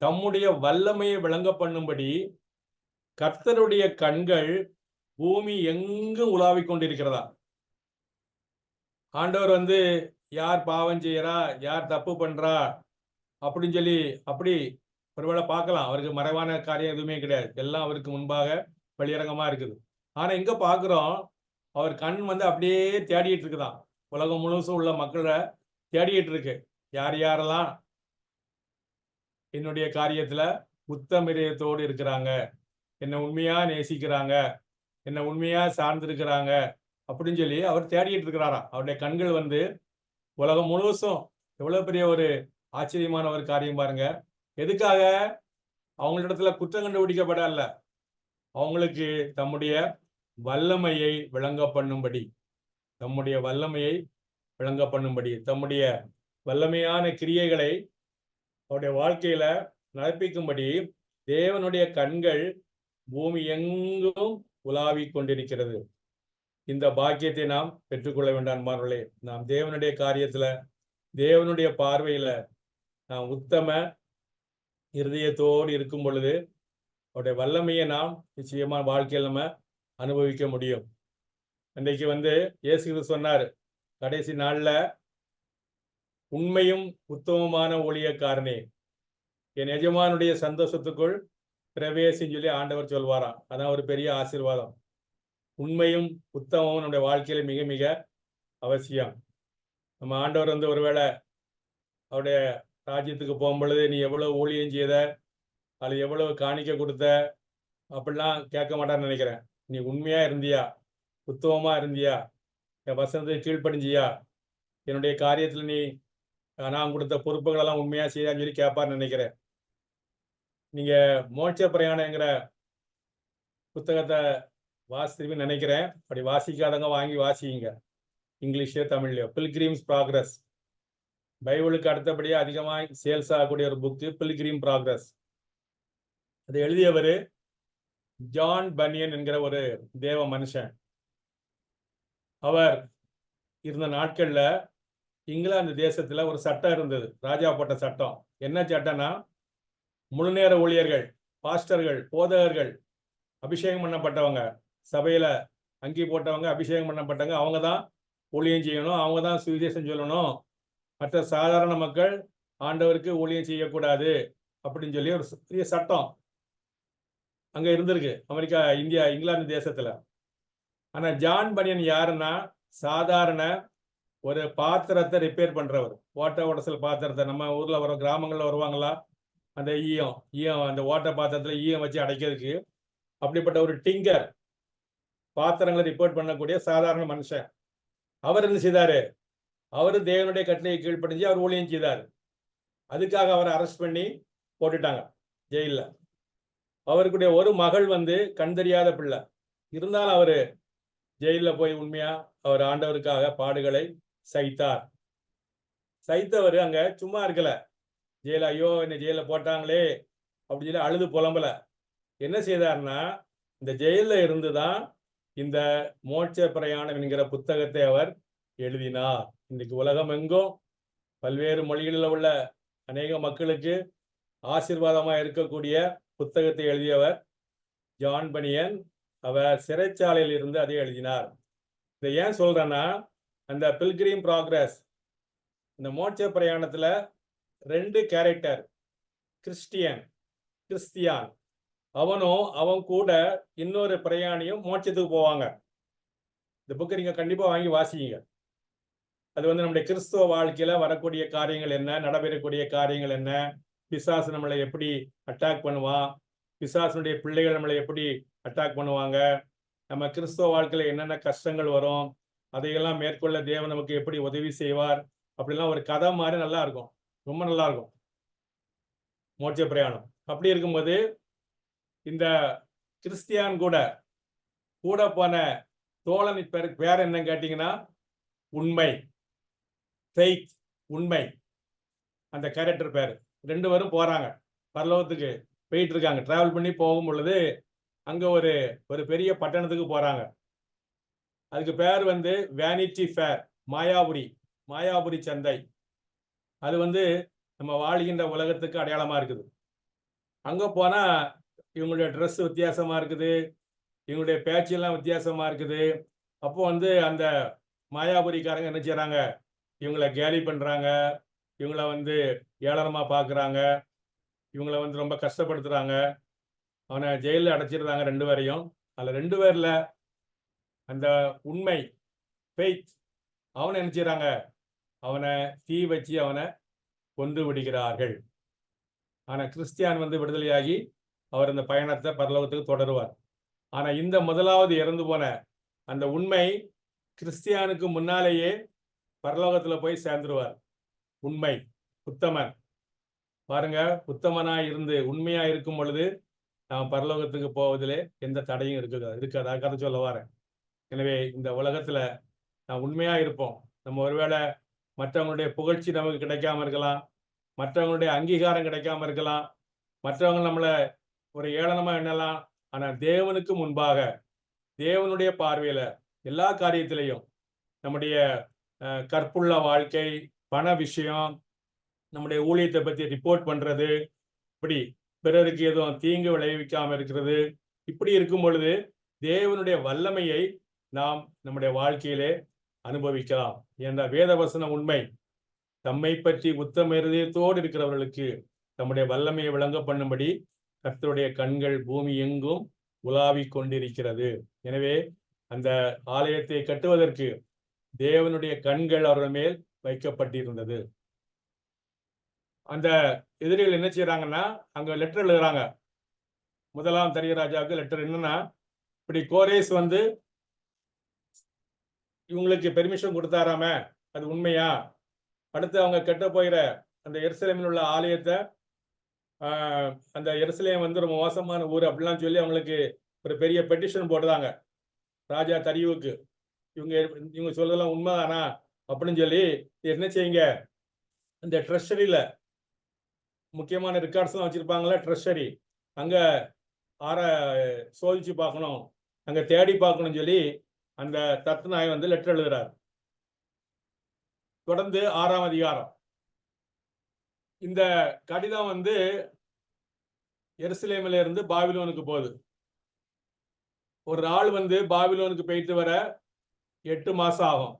தம்முடைய வல்லமையை விளங்க பண்ணும்படி கர்த்தருடைய கண்கள் பூமி எங்கும் உலாவிக் கொண்டிருக்கிறதா. ஆண்டவர் யார் பாவம் செய்யறா, யார் தப்பு பண்றா அப்படின்னு சொல்லி அப்படி ஒருவேளை பார்க்கலாம். அவருக்கு மறைவான காரியம் எதுவுமே கிடையாது. எல்லாம் அவருக்கு முன்பாக வெளியரங்கமா இருக்குது. ஆனா இங்க பார்க்கிறோம், அவர் கண் அப்படியே தேடிட்டு இருக்குதான். உலகம் முழுசும் உள்ள மக்களை தேடிட்டு இருக்கு. யார் யாரெல்லாம் என்னுடைய காரியத்துல உத்தமிரியத்தோடு இருக்கிறாங்க, என்னை உண்மையா நேசிக்கிறாங்க, என்னை உண்மையா சார்ந்திருக்கிறாங்க அப்படின்னு சொல்லி அவர் தேடிட்டு இருக்கிறாராம். அவருடைய கண்கள் உலகம் முழுசும். எவ்வளவு பெரிய ஒரு ஆச்சரியமான ஒரு காரியம் பாருங்க. எதுக்காக? அவங்களிடத்துல குற்றம் கண்டுபிடிக்கப்படல, அவங்களுக்கு தம்முடைய வல்லமையை விளங்க பண்ணும்படி, தம்முடைய வல்லமையை விளங்க பண்ணும்படி, தம்முடைய வல்லமையான கிரியைகளை அவருடைய வாழ்க்கையில நடப்பிக்கும்படி தேவனுடைய கண்கள் பூமி எங்கும் உலாவிக் கொண்டிருக்கிறது. இந்த பாக்கியத்தை நாம் பெற்றுக்கொள்ள வேண்டாம் அன்பார்களே. நாம் தேவனுடைய காரியத்துல, தேவனுடைய பார்வையில நாம் உத்தம இருதயத்தோடு இருக்கும் பொழுது அவருடைய வல்லமையை நாம் நிச்சயமா வாழ்க்கையில் நம்ம அனுபவிக்க முடியும். இன்றைக்கு இயேசு கிறிஸ்து சொன்னார், கடைசி நாள்ல உண்மையும் உத்தமமான ஊழியக்காரனே என் எஜமானுடைய சந்தோஷத்துக்குள் பிரவேசின்னு சொல்லி ஆண்டவர் சொல்வாராம். அதான் ஒரு பெரிய ஆசீர்வாதம். உண்மையும் உத்தமமும் நம்முடைய வாழ்க்கையில மிக மிக அவசியம். நம்ம ஆண்டவர் ஒருவேளை அவருடைய ராஜ்யத்துக்கு போகும் பொழுது நீ எவ்வளவு ஊழியம் செய்த, அது எவ்வளவு காணிக்க கொடுத்த அப்படிலாம் கேட்க மாட்டான்னு நினைக்கிறேன். நீ உண்மையா இருந்தியா, உத்தமமா இருந்தியா, என் வசனத்தை கீழ்ப்படிஞ்சியா, என்னுடைய காரியத்தில் நீ நான் கொடுத்த பொறுப்புகள் எல்லாம் உண்மையா செய்யான்னு சொல்லி கேட்பார்னு நினைக்கிறேன். நீங்க மோட்ச பிரயாணங்கிற புத்தகத்தை வாசிப்பீங்கன்னு நினைக்கிறேன். அப்படி வாசிக்காதவங்க வாங்கி வாசிங்க, இங்கிலீஷ்லயோ தமிழ்லயோ. பில்கிரிம்ஸ் ப்ராக்ரஸ், பைபிளுக்கு அடுத்தபடியே அதிகமாக சேல்ஸ் ஆகக்கூடிய ஒரு புக்கு பில்கிரிம் ப்ராக்ரஸ். அதை எழுதியவர் ஜான் பனியன் என்கிற ஒரு தேவ மனுஷன். அவர் இருந்த நாட்கள்ல இங்கிலாந்து தேசத்துல ஒரு சட்டம் இருந்தது, ராஜா போட்ட சட்டம். என்ன சட்டம்னா, முழுநேர ஊழியர்கள், பாஸ்டர்கள், போதகர்கள், அபிஷேகம் பண்ணப்பட்டவங்க, சபையில அங்கி போட்டவங்க, அபிஷேகம் பண்ணப்பட்டவங்க, அவங்க தான் ஊழியம் செய்யணும், அவங்க தான் சுவிசேஷம் சொல்லணும். மற்ற சாதாரண மக்கள் ஆண்டவருக்கு ஊழியம் செய்யக்கூடாது அப்படின்னு சொல்லி ஒரு பெரிய சட்டம் அங்க இருந்திருக்கு, அமெரிக்கா, இந்தியா, இங்கிலாந்து தேசத்துல. ஆனா ஜான் பனியன் யாருன்னா, சாதாரண ஒரு பாத்திரத்தை ரிப்பேர் பண்றவர். ஓட்ட உடசல் பாத்திரத்தை நம்ம ஊர்ல வர கிராமங்கள்ல வருவாங்களா, அந்த ஈயம் அந்த ஓட்ட பாத்திரத்துல ஈயம் வச்சு அடைக்கிறதுக்கு, அப்படிப்பட்ட ஒரு டிங்கர், பாத்திரங்களை ரிப்பேர் பண்ணக்கூடிய சாதாரண மனுஷன். அவர் என்ன செய்தாரு, அவரு தேவனுடைய கட்டளையை கீழ்ப்படிஞ்சு அவர் ஊழியம் செய்தார். அதுக்காக அவரை அரெஸ்ட் பண்ணி போட்டுட்டாங்க ஜெயில. அவருக்குடைய ஒரு மகள் கண் தெரியாத பிள்ளை இருந்தாலும் அவரு ஜெயில போய் உண்மையா அவர் ஆண்டவருக்காக பாடுகளை சகித்தார். சகித்தவர் அங்க சும்மா இருக்கல, ஜெயில ஐயோ என்ன ஜெயில போட்டாங்களே அப்படின்னு சொல்லி அழுது புலம்பல. என்ன செய்தார்னா, இந்த ஜெயில இருந்துதான் இந்த மோட்ச பிரயாணம் என்கிற புத்தகத்தை அவர் எழுதினார். இன்னைக்கு உலகம் எங்கும் பல்வேறு மொழிகளில் உள்ள அநேக மக்களுக்கு ஆசீர்வாதமா இருக்கக்கூடிய புத்தகத்தை எழுதியவர் ஜான் பனியன். அவர் சிறைச்சாலையில் இருந்து அதை எழுதினார். இதை ஏன் சொல்றேன்னா, அந்த பில்கிரிம் ப்ராக்ரஸ், இந்த மோட்ச பிரயாணத்துல 2 கேரக்டர், கிறிஸ்தியான், அவனும் அவன் கூட இன்னொரு பிரயாணியும் மோட்சத்துக்கு போவாங்க. இந்த புக்கை நீங்க கண்டிப்பா வாங்கி வாசிங்க. அது நம்முடைய கிறிஸ்துவ வாழ்க்கையில வரக்கூடிய காரியங்கள் என்ன, நடைபெறக்கூடிய காரியங்கள் என்ன, பிசாசு நம்மளை எப்படி அட்டாக் பண்ணுவான், பிசாசுடைய பிள்ளைகள் நம்மளை எப்படி அட்டாக் பண்ணுவாங்க, நம்ம கிறிஸ்துவ வாழ்க்கையில என்னென்ன கஷ்டங்கள் வரும், அதையெல்லாம் மேற்கொள்ள தேவன் நமக்கு எப்படி உதவி செய்வார், அப்படிலாம் ஒரு கதை மாதிரி நல்லா இருக்கும், ரொம்ப நல்லா இருக்கும் மோட்ச பிரயாணம். அப்படி இருக்கும்போது இந்த கிறிஸ்தியான் கூட போன தோழன் பேர் என்ன கேட்டீங்கன்னா, உண்மை, ஃபெய்த், உண்மை, அந்த கேரக்டர் பேர். 2 பேரும் போறாங்க, பரலோகத்துக்கு போயிட்டு இருக்காங்க. டிராவல் பண்ணி போகும் பொழுது அங்க ஒரு பெரிய பட்டணத்துக்கு போறாங்க. அதுக்கு பேர் வேனிட்டி ஃபேர், மாயாபுரி சந்தை. அது நம்ம வாழ்கின்ற உலகத்துக்கு அடையாளமா இருக்குது. அங்க போனா இவங்களுடைய ட்ரெஸ் வித்தியாசமா இருக்குது, இவங்களுடைய பேச்செல்லாம் வித்தியாசமா இருக்குது. அப்போ அந்த மாயாபுரிக்காரங்க என்ன செய்யறாங்க, இவங்களை கேலி பண்றாங்க, இவங்களை ஏளனமா பாக்குறாங்க, இவங்களை ரொம்ப கஷ்டப்படுத்துறாங்க. அவனை ஜெயிலில் அடைச்சிடுறாங்க 2 பேரையும். அதுல 2 பேர்ல அந்த உண்மை, ஃபெய்த், அவனை என்ன செய்யறாங்க, அவனை தீ வச்சு அவனை கொன்று விடுகிறார்கள். ஆனா கிறிஸ்தியான் விடுதலையாகி அவர் அந்த பயணத்தை பரலோகத்துக்கு தொடருவார். ஆனா இந்த முதலாவது இறந்து போன அந்த உண்மை கிறிஸ்தியானுக்கு முன்னாலேயே பரலோகத்துல போய் சேர்ந்துருவார். உண்மை, உத்தமன் பாருங்க, உத்தமனா இருந்து உண்மையா இருக்கும் பொழுது நாம் பரலோகத்துக்கு போவதிலே எந்த தடையும் இருக்காது. கதை சொல்ல வரேன். எனவே இந்த உலகத்துல நாம் உண்மையா இருப்போம். நம்ம ஒருவேளை மற்றவங்களுடைய புகழ்ச்சி நமக்கு கிடைக்காம இருக்கலாம், மற்றவங்களுடைய அங்கீகாரம் கிடைக்காம இருக்கலாம், மற்றவங்க நம்மளை ஒரு ஏளனமா எண்ணலாம். ஆனா தேவனுக்கு முன்பாக, தேவனுடைய பார்வையில எல்லா காரியத்திலையும் நம்முடைய கற்புள்ள வாழ்க்கை, பண விஷயம், நம்முடைய ஊழியத்தை பத்தி ரிப்போர்ட் பண்றது, இப்படி பிறருக்கு எதுவும் தீங்கு விளைவிக்காம இருக்கிறது, இப்படி இருக்கும் பொழுது தேவனுடைய வல்லமையை நாம் நம்முடைய வாழ்க்கையிலே அனுபவிக்கலாம். என்ற வேதவசனம் உண்மை. தம்மை பற்றி உத்தம இருதயத்தோடு இருக்கிறவர்களுக்கு தம்முடைய வல்லமையை விளங்க பண்ணும்படி கர்த்தருடைய கண்கள் பூமி எங்கும் உலாவிக் கொண்டிருக்கிறது. எனவே அந்த ஆலயத்தை கட்டுவதற்கு தேவனுடைய கண்கள் அவர்கள் மேல் வைக்கப்பட்டிருந்தது. அந்த எதிரிகள் என்ன செய்யறாங்கன்னா, அங்க லெட்டர் எழுதுறாங்க, முதலாம் தரிய ராஜாவுக்கு லெட்டர். என்னன்னா, இப்படி கோரேஸ் வந்து இவங்களுக்கு பெர்மிஷன் கொடுத்தாராம, அது உண்மையா? அடுத்து அவங்க கெட்ட போயிற அந்த எருசலேமில் உள்ள ஆலயத்தை, அந்த எருசலேம் வந்து ரொம்ப மோசமான ஊர் அப்படிலாம் சொல்லி அவங்களுக்கு ஒரு பெரிய பெட்டிஷன் போடுறாங்க ராஜா தரியுவுக்கு. இவங்க இவங்க சொல்றதெல்லாம் உண்மைதானா அப்படின்னு சொல்லி என்ன செய்யுங்க, இந்த ட்ரெஷரியில முக்கியமான ரெக்கார்ட்ஸ்லாம் வச்சிருப்பாங்களா ட்ரெஷரி, அங்க சோதிச்சு பார்க்கணும், அங்க தேடி பார்க்கணும்னு சொல்லி அந்த தத்நாய் வந்து லெட்டர் எழுதுறார். தொடர்ந்து 6ஆம் அதிகாரம். இந்த கடிதம் வந்து எருசலேமில இருந்து பாபிலோனுக்கு போகுது. ஒரு ஆள் வந்து பாபிலோனுக்கு போயிட்டு வர 8 மாசம் ஆகும்.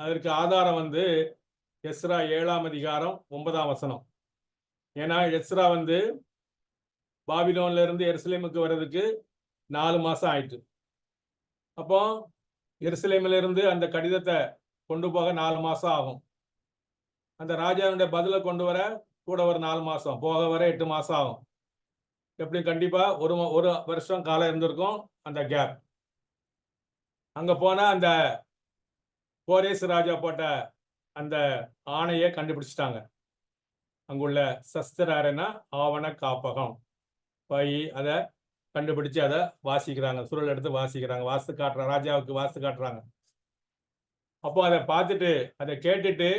அதற்கு ஆதாரம் வந்து எஸ்ரா 7ஆம் அதிகாரம் 9ஆம் வசனம். ஏன்னா எஸ்ரா வந்து பாபிலோன்ல இருந்து எருசலேமுக்கு வர்றதுக்கு 4 மாசம் ஆயிட்டு. அப்போ எருசலேமில இருந்து அந்த கடிதத்தை கொண்டு போக 4 மாசம் ஆகும். அந்த ராஜாவுடைய பதிலை கொண்டு வர கூட ஒரு 4 மாசம், போக வர 8 மாசம் ஆகும். எப்படி கண்டிப்பா ஒரு வருஷம் காலம் இருந்திருக்கும் அந்த கேப். அங்க போனா அந்த கோரேஸ் ராஜா போட்ட அந்த ஆணையை கண்டுபிடிச்சிட்டாங்க. அங்குள்ள சஸ்திரனா ஆவண காப்பகம் போய் அதை கண்டுபிடிச்சு அதை வாசிக்கிறாங்க, சுருள் எடுத்து வாசிக்கிறாங்க, வாஸ்து காட்டுறாங்க, ராஜாவுக்கு வாஸ்து காட்டுறாங்க. அப்போ அதை பார்த்துட்டு அதை கேட்டுட்டு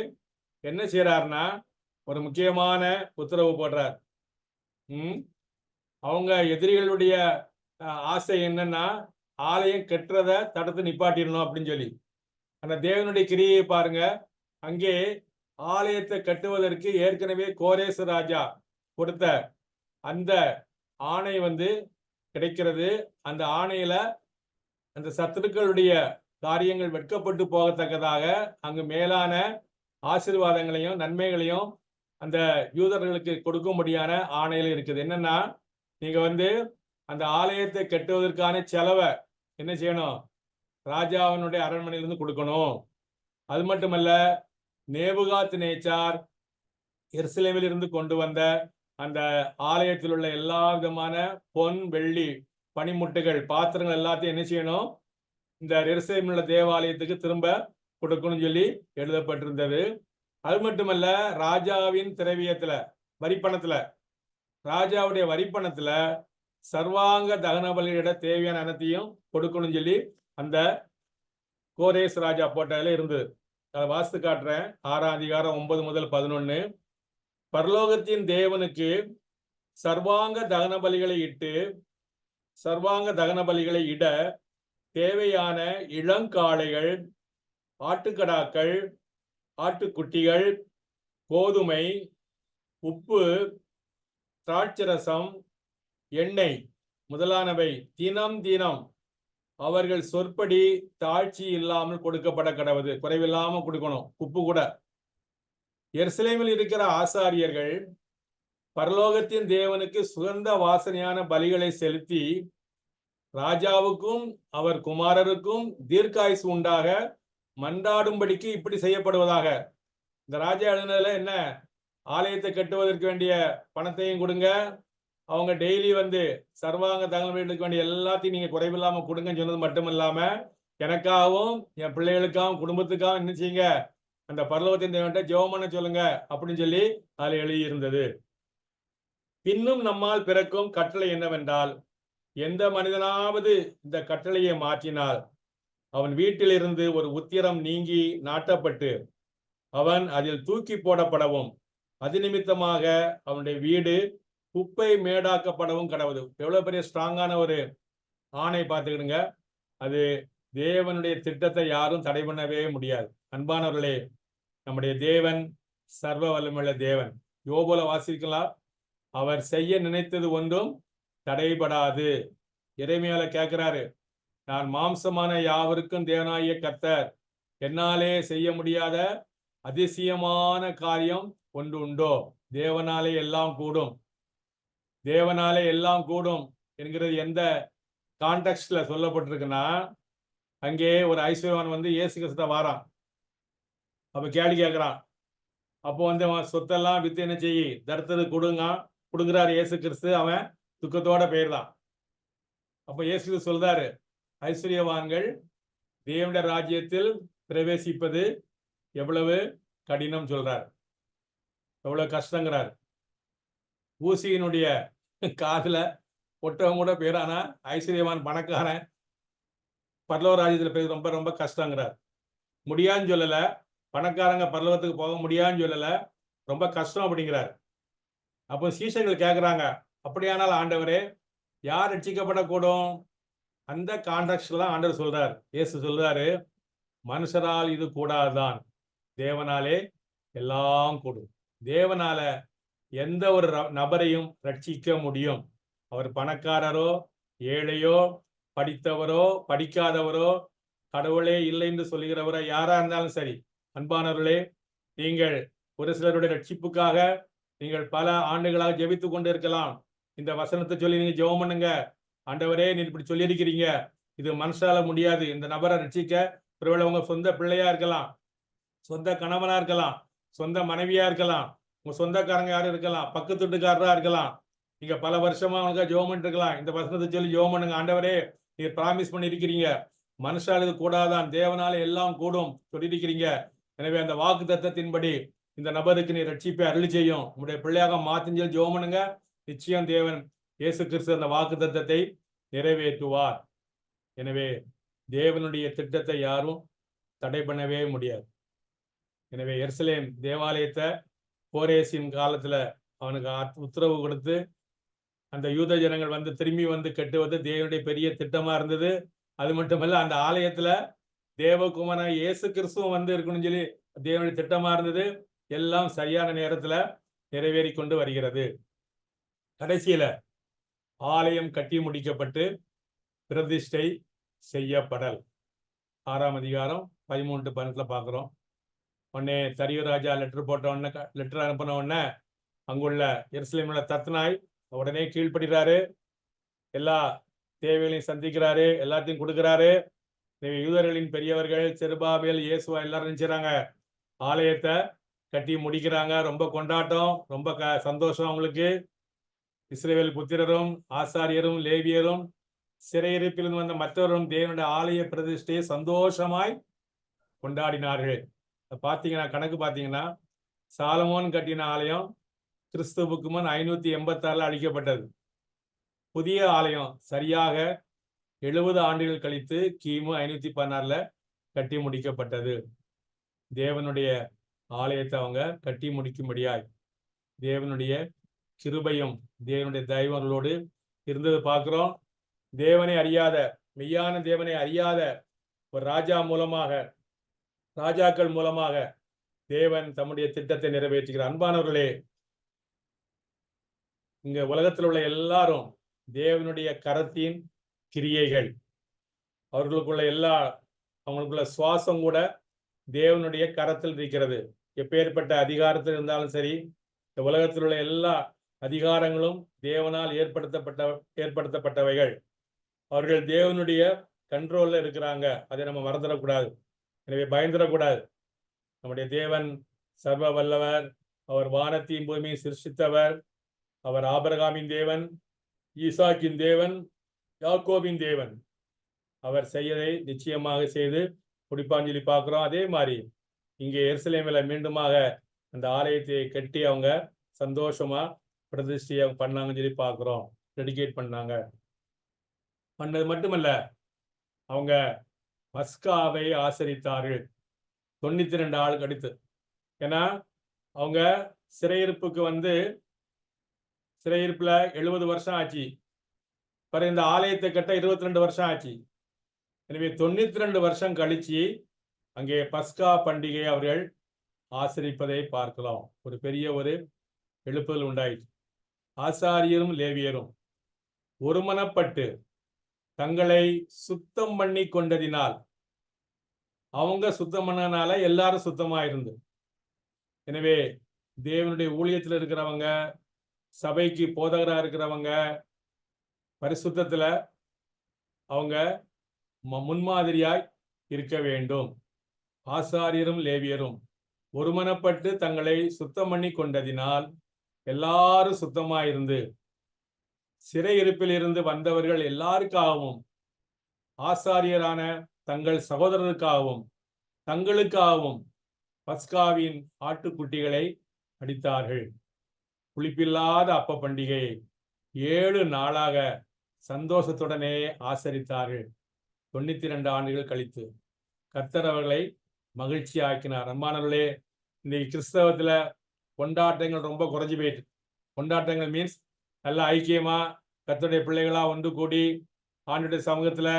என்ன செய்யறாருன்னா ஒரு முக்கியமான உத்தரவு போடுறார். அவங்க எதிரிகளுடைய ஆசை என்னன்னா ஆலயம் கெட்டுறத தடுத்து நிப்பாட்டிடணும் அப்படின்னு சொல்லி. அந்த தேவனுடைய கிரியை பாருங்க, அங்கே ஆலயத்தை கட்டுவதற்கு ஏற்கனவே கோரேசு ராஜா கொடுத்த அந்த ஆணை வந்து கிடைக்கிறது. அந்த ஆணையில அந்த சத்துருக்களுடைய காரியங்கள் வெட்கப்பட்டு போகத்தக்கதாக அங்கு மேலான ஆசீர்வாதங்களையும் நன்மைகளையும் அந்த யூதர்களுக்கு கொடுக்கும்படியான ஆணையில் இருக்குது. என்னன்னா, நீங்க வந்து அந்த ஆலயத்தை கட்டுவதற்கான செலவை என்ன செய்யணும், ராஜாவினுடைய அரண்மனையிலிருந்து கொடுக்கணும். அது மட்டுமல்ல, நேபுகாத் நேச்சார் எருசலேமில் இருந்து கொண்டு வந்த அந்த ஆலயத்தில் உள்ள எல்லா விதமான பொன் வெள்ளி பனிமுட்டுகள் பாத்திரங்கள் எல்லாத்தையும் என்ன செய்யணும், இந்த எருசலேமில் உள்ள தேவாலயத்துக்கு திரும்ப கொடுக்கணும்னு சொல்லி எழுதப்பட்டிருந்தது. அது மட்டுமல்ல, ராஜாவின் திரவியத்துல வரிப்பணத்துல, ராஜாவுடைய வரிப்பணத்துல சர்வாங்க தகன பலியிட தேவையான அனைத்தையும் கொடுக்கணும்னு சொல்லி அந்த கோரேஸ் ராஜா போட்டதுல இருந்தது. அதை வாஸ்து காட்டுறேன். 6ஆம் அதிகாரம் 9 முதல் 11. பரலோகத்தின் தேவனுக்கு சர்வாங்க தகன பலிகளை இட தேவையான இளங்காளைகள், ஆட்டுக்கடாக்கள், ஆட்டுக்குட்டிகள், கோதுமை, உப்பு, திராட்சரசம், எண்ணெய் முதலானவை தினம் அவர்கள் சொற்படி தாழ்ச்சி இல்லாமல் கொடுக்கப்பட கடவுது. குறைவில்லாம கொடுக்கணும். உப்பு கூட. எருசலேமில் இருக்கிற ஆசாரியர்கள் பரலோகத்தின் தேவனுக்கு சுகந்த வாசனையான பலிகளை செலுத்தி ராஜாவுக்கும் அவர் குமாரருக்கும் தீர்க்காயுசு உண்டாக மன்றாடும்படிக்கு இப்படி செய்யப்படுவதாக. இந்த ராஜா எழுதினதுல என்ன, ஆலயத்தை கட்டுவதற்கு வேண்டிய பணத்தையும் கொடுங்க, அவங்க டெய்லி வந்து சர்வாங்க தகவல்களுக்கு வேண்டிய எல்லாத்தையும் நீங்க குறைவில்லாம கொடுங்கன்னு சொன்னது மட்டும் இல்லாம எனக்காகவும் என் பிள்ளைகளுக்காகவும் குடும்பத்துக்காகவும் என்ன செய்யுங்க, அந்த பரலோகத்தின் தேவன்கிட்ட ஜெபம் பண்ண சொல்லுங்க அப்படின்னு சொல்லி அதில் எழுதியிருந்தது. பின்னும் நம்மால் பிறக்கும் கட்டளை என்னவென்றால், எந்த மனிதனாவது இந்த கட்டளையை மாற்றினால் அவன் வீட்டிலிருந்து ஒரு உத்திரம் நீங்கி நாட்டப்பட்டு அவன் அதில் தூக்கி போடப்படவும் அது நிமித்தமாக அவனுடைய வீடு குப்பை மேடாக்கப்படவும் கடவுது. எவ்வளவு பெரிய ஸ்ட்ராங்கான ஒரு ஆணை பார்த்துக்கிடுங்க. அது தேவனுடைய திட்டத்தை யாரும் தடை பண்ணவே முடியாது. அன்பானவர்களே, நம்முடைய தேவன் சர்வ வல்லமையுள்ள தேவன். யோபுல வாசிக்கலாம், அவர் செய்ய நினைத்தது ஒன்றும் தடைபடாது. எரேமியால கேட்கிறாரு, நான் மாம்சமான யாவருக்கும் தேவனாகிய கர்த்தர், என்னாலே செய்ய முடியாத அதிசயமான காரியம் ஒன்று உண்டோ? தேவனாலே எல்லாம் கூடும், தேவனாலே எல்லாம் கூடும் என்கிறது எந்த கான்டெக்ட்ல சொல்லப்பட்டிருக்குன்னா, அங்கே ஒரு ஐஸ்வர்யவான் வந்து இயேசு கிறிஸ்துவ வாரான். அப்ப கேள்வி கேட்கிறான். அப்போ வந்து அவன் சொத்தெல்லாம் வித்து என்ன செய்யி தர்த்தது கொடுங்கிறார் இயேசு கிறிஸ்து. அவன் துக்கத்தோட போயிடலாம். அப்ப இயேசு சொல்றாரு, ஐஸ்வர்யவான்கள் தேவனுடைய ராஜ்யத்தில் பிரவேசிப்பது எவ்வளவு கடினம் சொல்றார், எவ்வளவு கஷ்டங்கிறார். ஊசியினுடைய காதுல ஒட்டவங்க கூட பேர், ஆனா ஐஸ்வர்யவான் பணக்காரன் பரலோக ராஜ்யத்தில் போய் ரொம்ப ரொம்ப கஷ்டங்கிறார். முடியான்னு சொல்லல, பணக்காரங்க பரலோகத்துக்கு போக முடியான்னு சொல்லல, ரொம்ப கஷ்டம் அப்படிங்கிறார். அப்போ சீஷர்கள் கேட்குறாங்க, அப்படியானால் ஆண்டவரே யார் ரட்சிக்கப்படக்கூடும்? அந்த கான்டெக்ஸ்ட்ல தான் ஆண்டவர் சொல்றார். இயேசு சொல்றாரு, மனுஷரால் இது கூடாதுதான், தேவனாலே எல்லாம் கூடும். தேவனால எந்த ஒரு நபரையும் ரட்சிக்க முடியும். அவர் பணக்காரரோ ஏழையோ படித்தவரோ படிக்காதவரோ கடவுளே இல்லை என்று சொல்லுகிறவரோ யாரா இருந்தாலும் சரி, அன்பானவர்களே, நீங்கள் ஒரு சிலருடைய ரட்சிப்புக்காக நீங்கள் பல ஆண்டுகளாக ஜெபித்து கொண்டு இருக்கலாம். இந்த வசனத்தை சொல்லி நீங்க ஜெபம் பண்ணுங்க, ஆண்டவரே நீ இப்படி சொல்லியிருக்கிறீங்க, இது மனுஷால முடியாது, இந்த நபரை ரட்சிக்க. ஒருவேளை உங்க சொந்த பிள்ளையா இருக்கலாம், சொந்த கணவனா இருக்கலாம், சொந்த மனைவியா இருக்கலாம், உங்க சொந்தக்காரங்க யாரும் இருக்கலாம், பக்கத்து வீட்டுக்காரரா இருக்கலாம். நீங்க பல வருஷமா அவனுக்கு ஜெபம் பண்ணிட்டு இருக்கலாம். இந்த வசனத்தை சொல்லி ஜெபம் பண்ணுங்க, ஆண்டவரே நீங்க ப்ராமிஸ் பண்ணி இருக்கிறீங்க, மனுஷாலுக்கு கூடாதான், தேவனால எல்லாம் கூடும் சொல்லியிருக்கிறீங்க. எனவே அந்த வாக்கு தத்தத்தின்படி இந்த நபருக்கு நீ ரட்சிப்பை அருளி செய்யும், உங்களுடைய பிள்ளையாக மாத்தின் சொல்லி ஜெபம் பண்ணுங்க. நிச்சயம் தேவன் இயேசு கிறிஸ்து அந்த வாக்கு தத்தத்தை நிறைவேற்றுவார். எனவே தேவனுடைய திட்டத்தை யாரும் தடை பண்ணவே முடியாது. எனவே எருசலேம் தேவாலயத்தை கோரேசின் காலத்துல அவனுக்கு உத்தரவு கொடுத்து அந்த யூத ஜனங்கள் வந்து திரும்பி வந்து கட்டுவது தேவனுடைய பெரிய திட்டமா இருந்தது. அது மட்டுமல்ல, அந்த ஆலயத்துல தேவகுமாரன் இயேசு கிறிஸ்துவும் வந்து இருக்கணும்னு சொல்லி தேவனுடைய திட்டமா இருந்தது. எல்லாம் சரியான நேரத்துல நிறைவேறி கொண்டு வருகிறது. கடைசியில ஆலயம் கட்டி முடிக்கப்பட்டு பிரதிஷ்டை செய்யப்படல். 6ஆம் அதிகாரம் 13-12 பார்க்கிறோம். உடனே தரியராஜா லெட்டர் போட்ட உடனே, லெட்டர் அனுப்பின உடனே அங்குள்ள எருசலேம்ல தத்னாய் உடனே கீழ்ப்படுகிறாரு, எல்லா தேவைகளையும் சந்திக்கிறாரு, எல்லாத்தையும் கொடுக்கிறாரு. யூதர்களின் பெரியவர்கள் செருபாபேல் இயேசுவா எல்லாரும் நினைச்சாங்க, ஆலயத்தை கட்டி முடிக்கிறாங்க. ரொம்ப கொண்டாட்டம், ரொம்ப சந்தோஷம் அவங்களுக்கு. இஸ்ரவேல் புத்திரரும் ஆசாரியரும் லேவியரும் சிறையிருப்பிலிருந்து வந்த மற்றவரும் தேவனுடைய ஆலய பிரதிஷ்டையை சந்தோஷமாய் கொண்டாடினார்கள். பார்த்தீங்கன்னா, கணக்கு பார்த்தீங்கன்னா, சாலமோன் கட்டின ஆலயம் கிறிஸ்துவுக்கு முன் 586 அழிக்கப்பட்டது. புதிய ஆலயம் சரியாக 70 ஆண்டுகள் கழித்து கிமு 516 கட்டி முடிக்கப்பட்டது. தேவனுடைய ஆலயத்தை அவங்க கட்டி முடிக்கும்படியாய் தேவனுடைய கிருபையும் தேவனுடைய தயவுகளோடு இருந்தது பார்க்கிறோம். தேவனை அறியாத, மெய்யான தேவனை அறியாத ஒரு ராஜாக்கள் மூலமாக தேவன் தம்முடைய திட்டத்தை நிறைவேற்றுகிறார். அன்பானவர்களே, இங்க உலகத்தில் உள்ள எல்லாரும் தேவனுடைய கரத்தின் கிரியைகள். அவங்களுக்குள்ள சுவாசம் கூட தேவனுடைய கரத்தில் இருக்கிறது. எப்பேற்பட்ட அதிகாரத்தில் இருந்தாலும் சரி, இந்த உலகத்தில் உள்ள எல்லா அதிகாரங்களும் தேவனால் ஏற்படுத்தப்பட்டவைகள். அவர்கள் தேவனுடைய கண்ட்ரோல்ல இருக்கிறாங்க. அதை நம்ம மறந்துடக்கூடாது. எனவே பயந்துடக்கூடாது. நம்முடைய தேவன் சர்வ வல்லவர். அவர் வானத்தையும் பூமியை சிருஷ்டித்தவர். அவர் ஆபிரகாமின் தேவன், ஈசாக்கின் தேவன், யாக்கோபின் தேவன். அவர் செய்யதை நிச்சயமாக செய்து முடிப்பான்னு சொல்லி பார்க்கிறோம். அதே மாதிரி இங்கே எருசலேமில் மீண்டுமாக அந்த ஆலயத்தை கட்டி அவங்க சந்தோஷமா பிரதிஷ்டையை பண்ணாங்கன்னு சொல்லி பார்க்கிறோம். டெடிகேட் பண்ணது மட்டுமல்ல, அவங்க பஸ்காவை ஆசரித்தார்கள் 92 ஆளுக்கு அடுத்து. ஏன்னா அவங்க சிறையிருப்புல 70 வருஷம் ஆச்சு. பிறகு இந்த ஆலயத்தை கட்ட 22 வருஷம் ஆச்சு. எனவே 92 வருஷம் கழிச்சு அங்கே பஸ்கா பண்டிகை அவர்கள் ஆசரிப்பதை பார்க்கலாம். ஒரு பெரிய எழுப்புதல் உண்டாயிற்று. ஆசாரியரும் லேவியரும் ஒருமனப்பட்டு தங்களை சுத்தம் பண்ணி கொண்டதினால், அவங்க சுத்தம் பண்ணனால எல்லாரும் சுத்தமா இருந்து. எனவே தேவனுடைய ஊழியத்தில் இருக்கிறவங்க, சபைக்கு போதகராக இருக்கிறவங்க பரிசுத்தத்துல அவங்க முன்மாதிரியாய் இருக்க வேண்டும். ஆசாரியரும் லேவியரும் ஒருமனப்பட்டு தங்களை சுத்தம் பண்ணி கொண்டதினால் எல்லாரும் சுத்தமாயிருந்து சிறையிருப்பில் இருந்து வந்தவர்கள் எல்லாருக்காகவும், ஆசாரியரான தங்கள் சகோதரருக்காகவும் தங்களுக்காகவும் பஸ்காவின் ஆட்டுக்குட்டிகளை அடித்தார்கள். புளிப்பில்லாத அப்ப பண்டிகையை 7 நாளாக சந்தோஷத்துடனே ஆசரித்தார்கள். 92 ஆண்டுகள் கழித்து கர்த்தர் அவர்களை மகிழ்ச்சி ஆக்கினார். அன்பானவர்களே, இன்னைக்கு கிறிஸ்தவத்துல கொண்டாட்டங்கள் ரொம்ப குறைஞ்சு போயிட்டு. கொண்டாட்டங்கள் மீன்ஸ் நல்ல ஐக்கியமா கர்த்தருடைய பிள்ளைகளா ஒன்று கூடி ஆண்டுடைய சமூகத்துல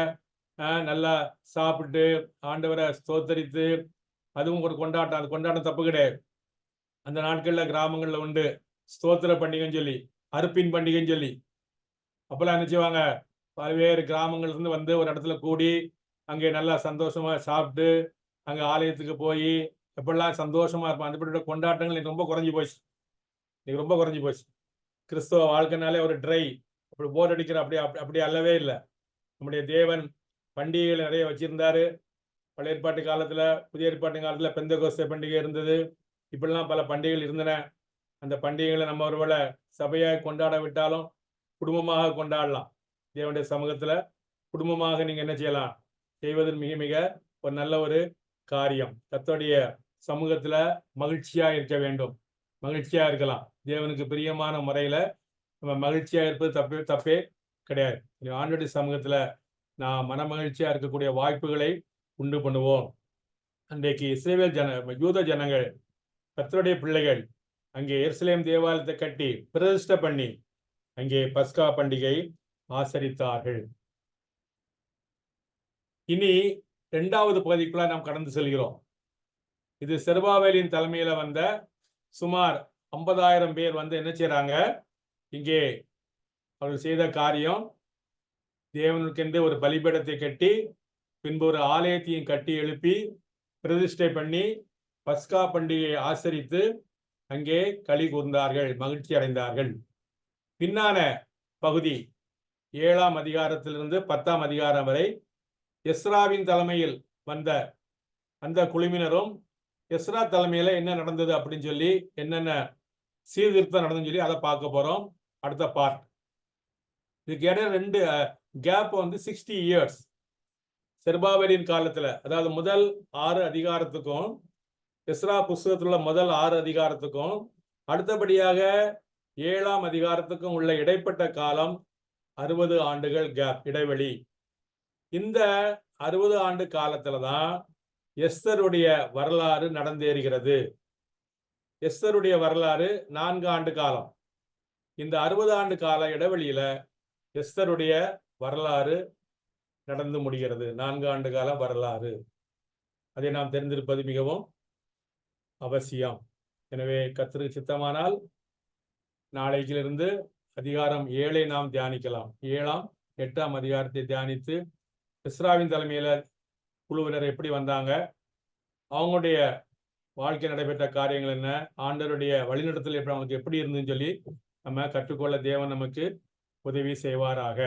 நல்லா சாப்பிட்டு ஆண்டவரை ஸ்தோத்தரித்து, அதுவும் ஒரு கொண்டாட்டம். அது கொண்டாட்டம் தப்பு கிடையாது. அந்த நாட்கள்ல கிராமங்கள்ல உண்டு ஸ்தோத்திர பண்டிகைன்னு சொல்லி, அறுப்பின் பண்டிகைன்னு சொல்லி. அப்பெல்லாம் என்ன செய்வாங்க, பல்வேறு கிராமங்கள்ல இருந்து வந்து ஒரு இடத்துல கூடி அங்கே நல்லா சந்தோஷமா சாப்பிட்டு அங்க ஆலயத்துக்கு போய் எப்பெல்லாம் சந்தோஷமா இருப்பான். அந்த கொண்டாட்டங்கள் இன்னைக்கு ரொம்ப குறைஞ்சி போச்சு. இன்னைக்கு ரொம்ப குறைஞ்சி போச்சு. கிறிஸ்தவ வாழ்க்கைனாலே ஒரு ட்ரை, அப்படி போர் அடிக்கிற அப்படி அல்லவே இல்லை. நம்முடைய தேவன் பண்டிகைகள் நிறைய வச்சிருந்தாரு. பழைய ஏற்பாட்டு காலத்துல, புதிய ஏற்பாட்டு காலத்துல பெந்தெகோஸ்தே பண்டிகை இருந்தது. இப்படிலாம் பல பண்டிகைகள் இருந்தன. அந்த பண்டிகைகளை நம்ம ஒருவேளை சபையாக கொண்டாட விட்டாலும் குடும்பமாக கொண்டாடலாம். தேவனுடைய சமூகத்துல குடும்பமாக நீங்க என்ன செய்யலாம், செய்வது மிக மிக ஒரு நல்ல ஒரு காரியம். கர்த்தருடைய சமூகத்துல மகிழ்ச்சியா இருக்க வேண்டும். மகிழ்ச்சியா இருக்கலாம். தேவனுக்கு பிரியமான முறையில நம்ம மகிழ்ச்சியா இருப்பது தப்பே கிடையாது. ஆண்டவருடைய சமூகத்துல நான் மன மகிழ்ச்சியா இருக்கக்கூடிய வாய்ப்புகளை உண்டு பண்ணுவோம். அன்றைக்கு இஸ்ரவேல் யூத ஜனங்கள், கர்த்தருடைய பிள்ளைகள் அங்கே எருசலேம் தேவாலயத்தை கட்டி பிரதிஷ்டை பண்ணி அங்கே பஸ்கா பண்டிகை ஆசரித்தார்கள். இனி 2வது பகுதிக்குள்ள நாம் கடந்து செல்கிறோம். இது செருபாபேலின் தலைமையில வந்த சுமார் 50,000 பேர் வந்து என்ன செய்யறாங்க, இங்கே அவர்கள் செய்த காரியம், தேவனுக்கென்று ஒரு பலிபீடத்தை கட்டி பின்பு ஒரு ஆலயத்தையும் கட்டி எழுப்பி பிரதிஷ்டை பண்ணி பஸ்கா பண்டிகையை ஆசரித்து அங்கே களி கூர்ந்தார்கள், மகிழ்ச்சி அடைந்தார்கள். பின்னான பகுதி 7ஆம் அதிகாரத்திலிருந்து 10ஆம் அதிகாரம் வரை எஸ்ராவின் தலைமையில் வந்த அந்த குழுவினரும் எஸ்ரா தலைமையில என்ன நடந்தது அப்படின்னு சொல்லி, என்னென்ன சீர்திருத்தம் நடந்துன்னு சொல்லி அதை பார்க்க போறோம். அடுத்த பார்ட். இதுக்கு இடையில 2 கேப் வந்து 60 இயர்ஸ். செருபாபேலின் காலத்துல, அதாவது முதல் 6 அதிகாரத்துக்கும் எஸ்ரா புஸ்தகத்தில் உள்ள முதல் 6 அதிகாரத்துக்கும் அடுத்தபடியாக 7ஆம் அதிகாரத்துக்கும் உள்ள இடைப்பட்ட காலம் 60 ஆண்டுகள் கேப், இடைவெளி. இந்த 60 ஆண்டு காலத்துலதான் எஸ்தருடைய வரலாறு நடந்தேறுகிறது. எஸ்தருடைய வரலாறு 4 ஆண்டு காலம். இந்த 60 ஆண்டு கால இடைவெளியில எஸ்தருடைய வரலாறு நடந்து முடிகிறது. 4 ஆண்டு கால வரலாறு. அதை நாம் தெரிந்திருப்பது மிகவும் அவசியம். எனவே கர்த்தருக்கு சித்தமானால் நாளைக்கிலிருந்து அதிகாரம் 7ஐ நாம் தியானிக்கலாம். 7ஆம் 8ஆம் அதிகாரத்தை தியானித்து எஸ்ராவின் தலைமையில குழுவினர் எப்படி வந்தாங்க, அவங்களுடைய வாழ்க்கை நடைபெற்ற காரியங்கள் என்ன, ஆண்டவருடைய வழிநடத்தல் அவங்களுக்கு எப்படி இருந்துன்னு சொல்லி நம்ம கற்றுக்கொள்ள தேவன் நமக்கு உதவி செய்வாராக.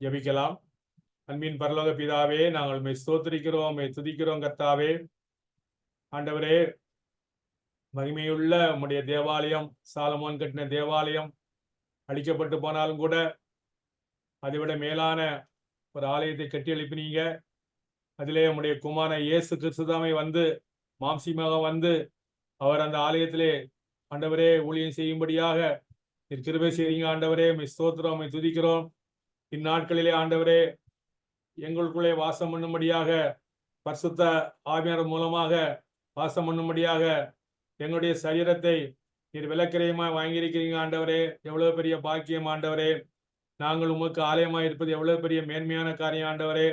ஜெபிக்கலாம். அன்பின் பரலோக பிதாவே, நாங்கள் உம்மை ஸ்தோத்திரிக்கிறோம், உம்மை துதிக்கிறோம். கர்த்தாவே, ஆண்டவரே, மகிமையுள்ள உம்முடைய தேவாலயம், சாலமோன் கட்டின தேவாலயம் அழிக்கப்பட்டு போனாலும் கூட அதைவிட மேலான ஒரு ஆலயத்தை கட்டி எழுப்பினீங்க. அதிலே உம்முடைய குமாரன் இயேசு கிறிஸ்துதாமே வந்து மாம்சீமாக வந்து அவர் அந்த ஆலயத்திலே ஆண்டவரே ஊழியம் செய்யும்படியாக நீர் கிருபை செய்றீங்க. ஆண்டவரே, உம்மை ஸ்தோத்திரம், உம்மை துதிக்கிறோம். இந்நாட்களிலே ஆண்டவரே, எங்களுக்குள்ளே வாசம் பண்ணும்படியாக பரிசுத்த ஆவியானவர் மூலமாக வாசம் பண்ணும்படியாக எங்களுடைய சரீரத்தை நீர் விலக்கிரயமா வாங்கியிருக்கிறீங்க. ஆண்டவரே, எவ்வளவு பெரிய பாக்கியம் ஆண்டவரே. நாங்கள் உமக்கு ஆலயமாக இருப்பது எவ்வளவு பெரிய மேன்மையான காரியம் ஆண்டவரே.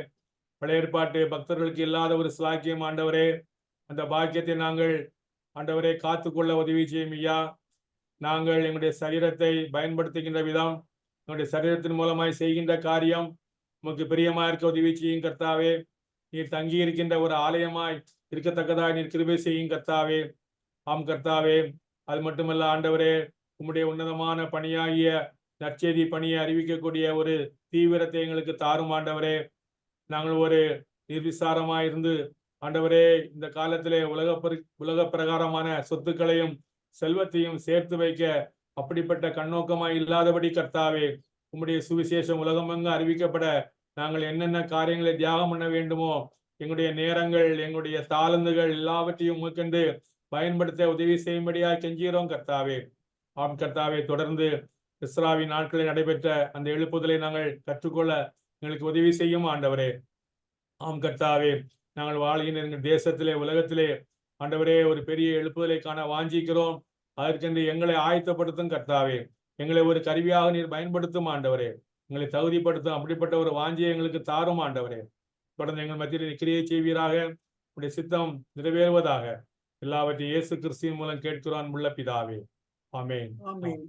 பழைய ஏற்பாட்டு பக்தர்களுக்கு இல்லாத ஒரு சிலாக்கியம் ஆண்டவரே. அந்த பாக்கியத்தை நாங்கள் ஆண்டவரே காத்துக்கொள்ள உதவி செய்யும் ஐயா. நாங்கள் எங்களுடைய சரீரத்தை பயன்படுத்துகின்ற விதம், எங்களுடைய சரீரத்தின் மூலமாய் செய்கின்ற காரியம் உமக்கு பிரியமா இருக்க உதவி செய்யும் கர்த்தாவே. நீர் தங்கி இருக்கின்ற ஒரு ஆலயமாய் இருக்கத்தக்கதாக நீர் கிருபை செய்யும் கர்த்தாவே. ஆம் கர்த்தாவே, அது மட்டுமல்ல ஆண்டவரே, உம்முடைய உன்னதமான பணியாகிய நற்செய்தி பணியை அறிவிக்கக்கூடிய ஒரு தீவிரத்தை எங்களுக்கு தாரும் ஆண்டவரே. நாங்கள் ஒரு நிர்விசாரமாய் இருந்து ஆண்டவரே, இந்த காலத்திலே உலக பிரகாரமான சொத்துக்களையும் செல்வத்தையும் சேர்த்து வைக்க அப்படிப்பட்ட கண்ணோக்கமாய் இல்லாதபடி கர்த்தாவே உம்முடைய சுவிசேஷம் உலகமெங்கும் அறிவிக்கப்பட நாங்கள் என்னென்ன காரியங்களை தியாகம் பண்ண வேண்டுமோ எங்களுடைய நேரங்கள், எங்களுடைய தாளந்துகள் எல்லாவற்றையும் உமக்கென்று பயன்படுத்த உதவி செய்யும்படியாக கெஞ்சுகிறோம் கர்த்தாவே. ஆம் கர்த்தாவே, தொடர்ந்து இஸ்ராவின் நாட்களில் நடைபெற்ற அந்த எழுப்புதலை நாங்கள் கற்றுக்கொள்ள எங்களுக்கு உதவி செய்யும் ஆண்டவரே. ஆம் கர்த்தாவே, நாங்கள் வாழ்கின்ற எங்கள் தேசத்திலே, உலகத்திலே ஆண்டவரே ஒரு பெரிய எழுப்புதலை காண வாஞ்சிக்கிறோம். அதற்கென்று எங்களை ஆயத்தப்படுத்தும் கர்த்தாவே. எங்களை ஒரு கருவியாக நீர் பயன்படுத்தும் ஆண்டவரே. எங்களை தகுதிப்படுத்தும் அப்படிப்பட்ட ஒரு வாஞ்சியை எங்களுக்கு தாரும் ஆண்டவரே. தொடர்ந்து எங்கள் மத்தியில் கிரியை செய்வீராக. உடைய சித்தம் நிறைவேறுவதாக. எல்லாவற்றையும் இயேசு கிறிஸ்துவின் மூலம் கேட்கிறோம் அன்புள்ள பிதாவே. ஆமென். ஆமென்.